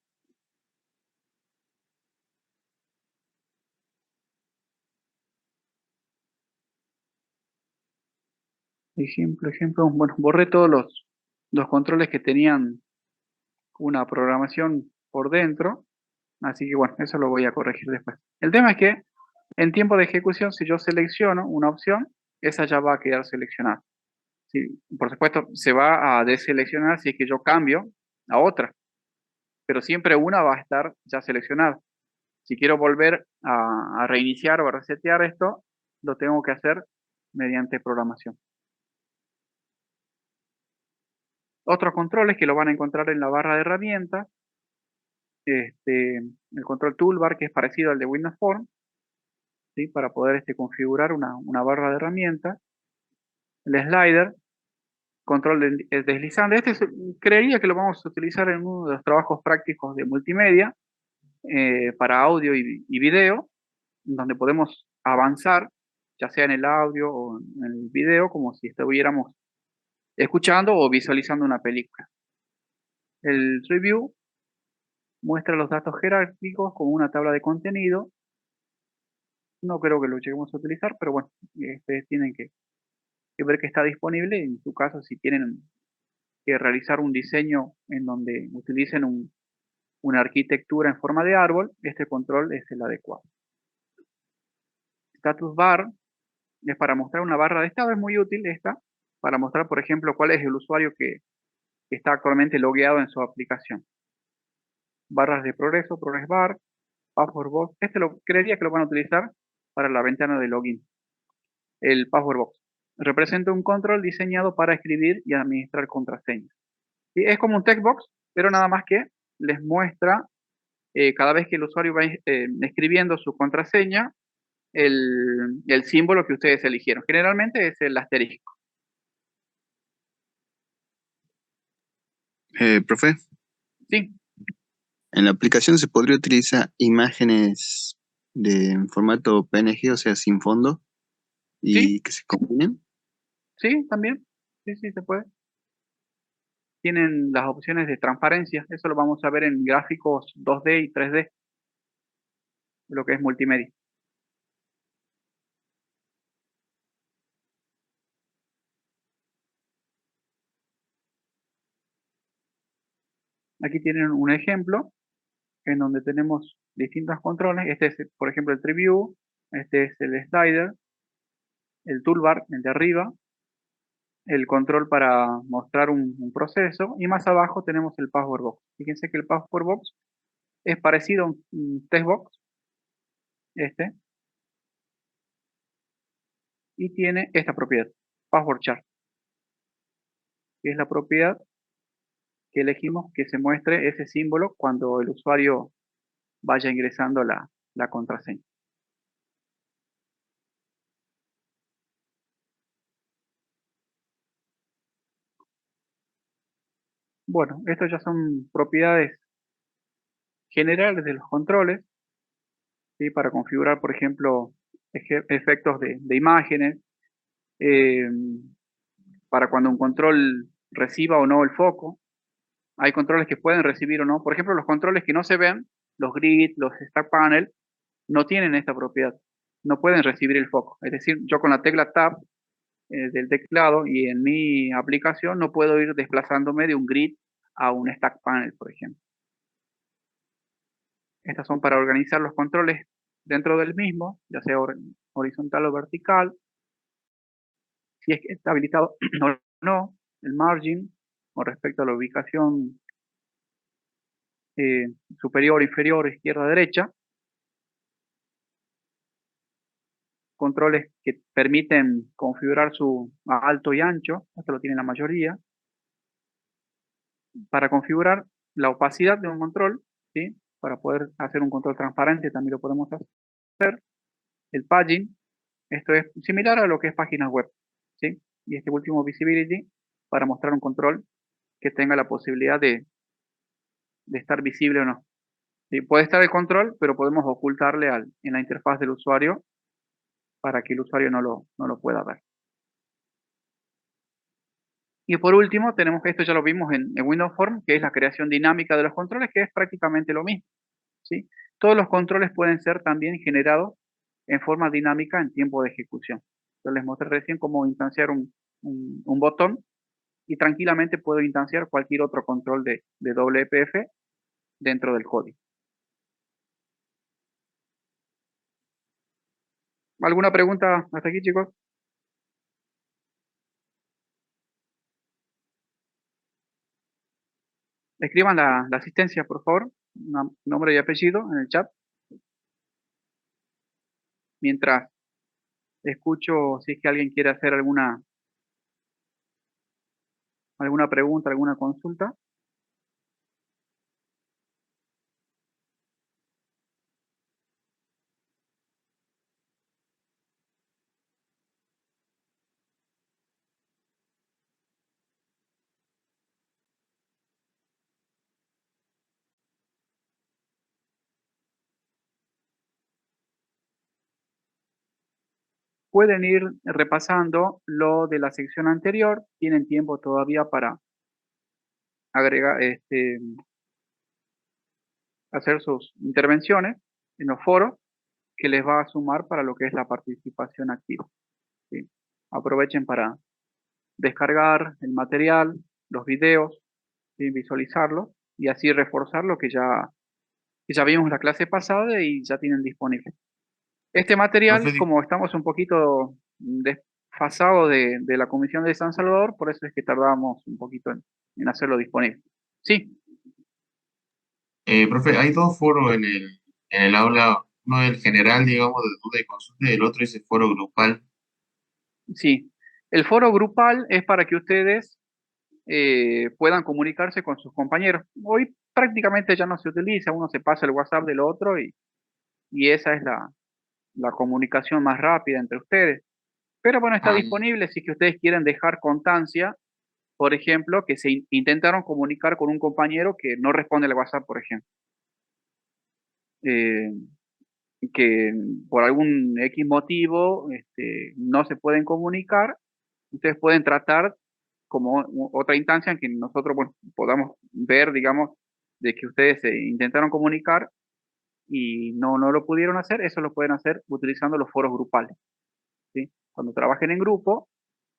Ejemplo, bueno, borré todos los controles que tenían una programación por dentro, así que bueno, eso lo voy a corregir después. El tema es que en tiempo de ejecución, si yo selecciono una opción, esa ya va a quedar seleccionada. Sí, por supuesto, se va a deseleccionar si es que yo cambio a otra, pero siempre una va a estar ya seleccionada. Si quiero volver a reiniciar o a resetear esto, lo tengo que hacer mediante programación. Otros controles que lo van a encontrar en la barra de herramientas, el control toolbar, que es parecido al de Windows Form, ¿sí? Para poder configurar una barra de herramientas. El slider, control deslizante. Creería que lo vamos a utilizar en uno de los trabajos prácticos de multimedia para audio y video, donde podemos avanzar, ya sea en el audio o en el video, como si estuviéramos escuchando o visualizando una película. El review muestra los datos jerárquicos como una tabla de contenido. No creo que lo lleguemos a utilizar, pero bueno, ustedes tienen que ver que está disponible. En su caso, si tienen que realizar un diseño en donde utilicen una arquitectura en forma de árbol, este control es el adecuado. Status bar es para mostrar una barra de estado, es muy útil esta, para mostrar, por ejemplo, cuál es el usuario que está actualmente logueado en su aplicación. Barras de progreso, progress bar, password box, creería que lo van a utilizar para la ventana de login. El password box representa un control diseñado para escribir y administrar contraseñas. ¿Sí? Es como un text box, pero nada más que les muestra cada vez que el usuario va escribiendo su contraseña, el símbolo que ustedes eligieron. Generalmente es el asterisco. Profe, Sí, en la aplicación se podría utilizar imágenes de formato PNG, o sea, sin fondo, sí, y que se combinen. sí, también. Sí, sí, se puede. Tienen las opciones de transparencia. Eso lo vamos a ver en gráficos 2D y 3D, lo que es multimedia. Aquí tienen un ejemplo en donde tenemos distintos controles. Este es, por ejemplo, el Tree View, este es el slider, el toolbar, el de arriba, el control para mostrar un proceso, y más abajo tenemos el password box. Fíjense que el password box es parecido a un text box, y tiene esta propiedad, password chart, que es la propiedad que elegimos que se muestre ese símbolo cuando el usuario vaya ingresando la contraseña. Bueno, estas ya son propiedades generales de los controles, ¿sí? Para configurar, por ejemplo, efectos de imágenes, eh, para cuando un control reciba o no el foco. Hay controles que pueden recibir o no. Por ejemplo, los controles que no se ven, los grid, los stack panel, no tienen esta propiedad. No pueden recibir el foco. Es decir, yo con la tecla Tab del teclado y en mi aplicación no puedo ir desplazándome de un grid a un stack panel, por ejemplo. Estas son para organizar los controles dentro del mismo, ya sea horizontal o vertical, si es que está habilitado o no, el margin con respecto a la ubicación superior, inferior, izquierda, derecha, controles que permiten configurar su alto y ancho, esto lo tiene la mayoría, para configurar la opacidad de un control, ¿sí? Para poder hacer un control transparente también lo podemos hacer. El paging, esto es similar a lo que es páginas web, ¿sí? Y este último visibility para mostrar un control que tenga la posibilidad de estar visible o no. ¿Sí? Puede estar el control, pero podemos ocultarle en la interfaz del usuario para que el usuario no lo pueda ver. Y por último, tenemos esto ya lo vimos en Windows Form, que es la creación dinámica de los controles, que es prácticamente lo mismo, ¿sí? Todos los controles pueden ser también generados en forma dinámica en tiempo de ejecución. Yo les mostré recién cómo instanciar un un botón y tranquilamente puedo instanciar cualquier otro control de WPF dentro del código. ¿Alguna pregunta hasta aquí, chicos? Escriban la asistencia, por favor, nombre y apellido en el chat, mientras escucho si es que alguien quiere hacer alguna pregunta, alguna consulta. Pueden ir repasando lo de la sección anterior, tienen tiempo todavía para agregar, hacer sus intervenciones en los foros que les va a sumar para lo que es la participación activa. ¿Sí? Aprovechen para descargar el material, los videos, ¿sí? Visualizarlos y así reforzar lo que ya vimos la clase pasada y ya tienen disponible. Este material, Profe, como estamos un poquito desfasados de la Comisión de San Salvador, por eso es que tardábamos un poquito en hacerlo disponible. Sí, profe, hay dos foros en el aula, uno del general, digamos, de duda y consulta, y el otro es el foro grupal. sí. El foro grupal es para que ustedes puedan comunicarse con sus compañeros. Hoy prácticamente ya no se utiliza, uno se pasa el WhatsApp del otro y esa es la comunicación más rápida entre ustedes. Pero bueno, está Ah, disponible si que ustedes quieren dejar constancia, por ejemplo, que se intentaron comunicar con un compañero que no responde al WhatsApp, por ejemplo. Eh, que por algún X motivo no se pueden comunicar, ustedes pueden tratar como otra instancia en que nosotros bueno, podamos ver, digamos, de que ustedes se intentaron comunicar y no lo pudieron hacer, eso lo pueden hacer utilizando los foros grupales. ¿Sí? Cuando trabajen en grupo,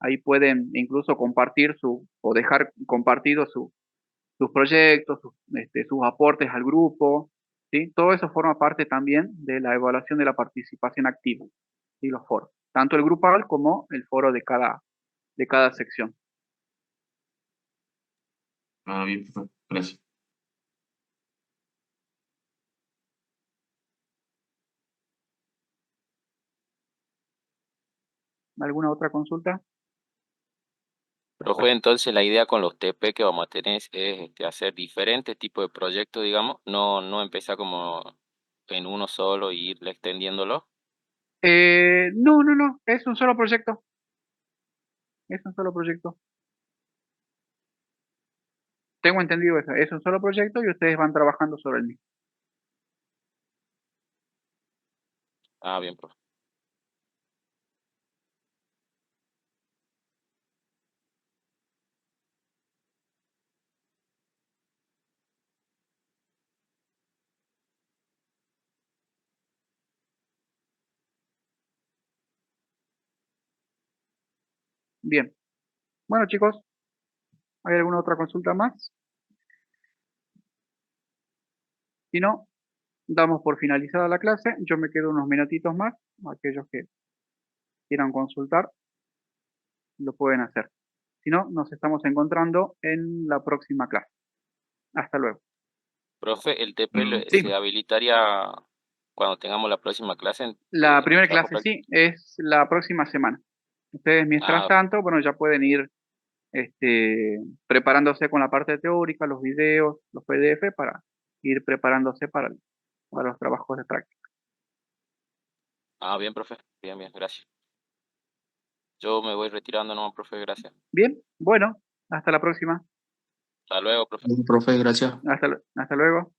ahí pueden incluso compartir o dejar compartidos sus proyectos, sus aportes al grupo, ¿sí? Todo eso forma parte también de la evaluación de la participación activa, ¿sí? Los foros, tanto el grupal como el foro de cada sección. bien, profe, gracias. ¿Alguna otra consulta? Profe, entonces la idea con los TP que vamos a tener es hacer diferentes tipos de proyectos, digamos, no empezar como en uno solo y ir extendiéndolo. No, es un solo proyecto. Es un solo proyecto. Tengo entendido eso. Es un solo proyecto y ustedes van trabajando sobre el mismo. Ah, bien, profe. Bien. Bueno, chicos, ¿hay alguna otra consulta más? Si no, damos por finalizada la clase. Yo me quedo unos minutitos más. Aquellos que quieran consultar, lo pueden hacer. Si no, nos estamos encontrando en la próxima clase. Hasta luego. Profe, el TP Sí, se habilitaría cuando tengamos la próxima clase la de primera trabajo clase práctico. sí, es la próxima semana. Ustedes, mientras Ah, tanto, bueno, ya pueden ir preparándose con la parte teórica, los videos, los PDF, para ir preparándose para los trabajos de práctica. bien, profe. Bien, bien, gracias. Yo me voy retirando, no, profe, gracias. Bien, bueno, hasta la próxima. Hasta luego, profe. Profe, gracias. Hasta luego.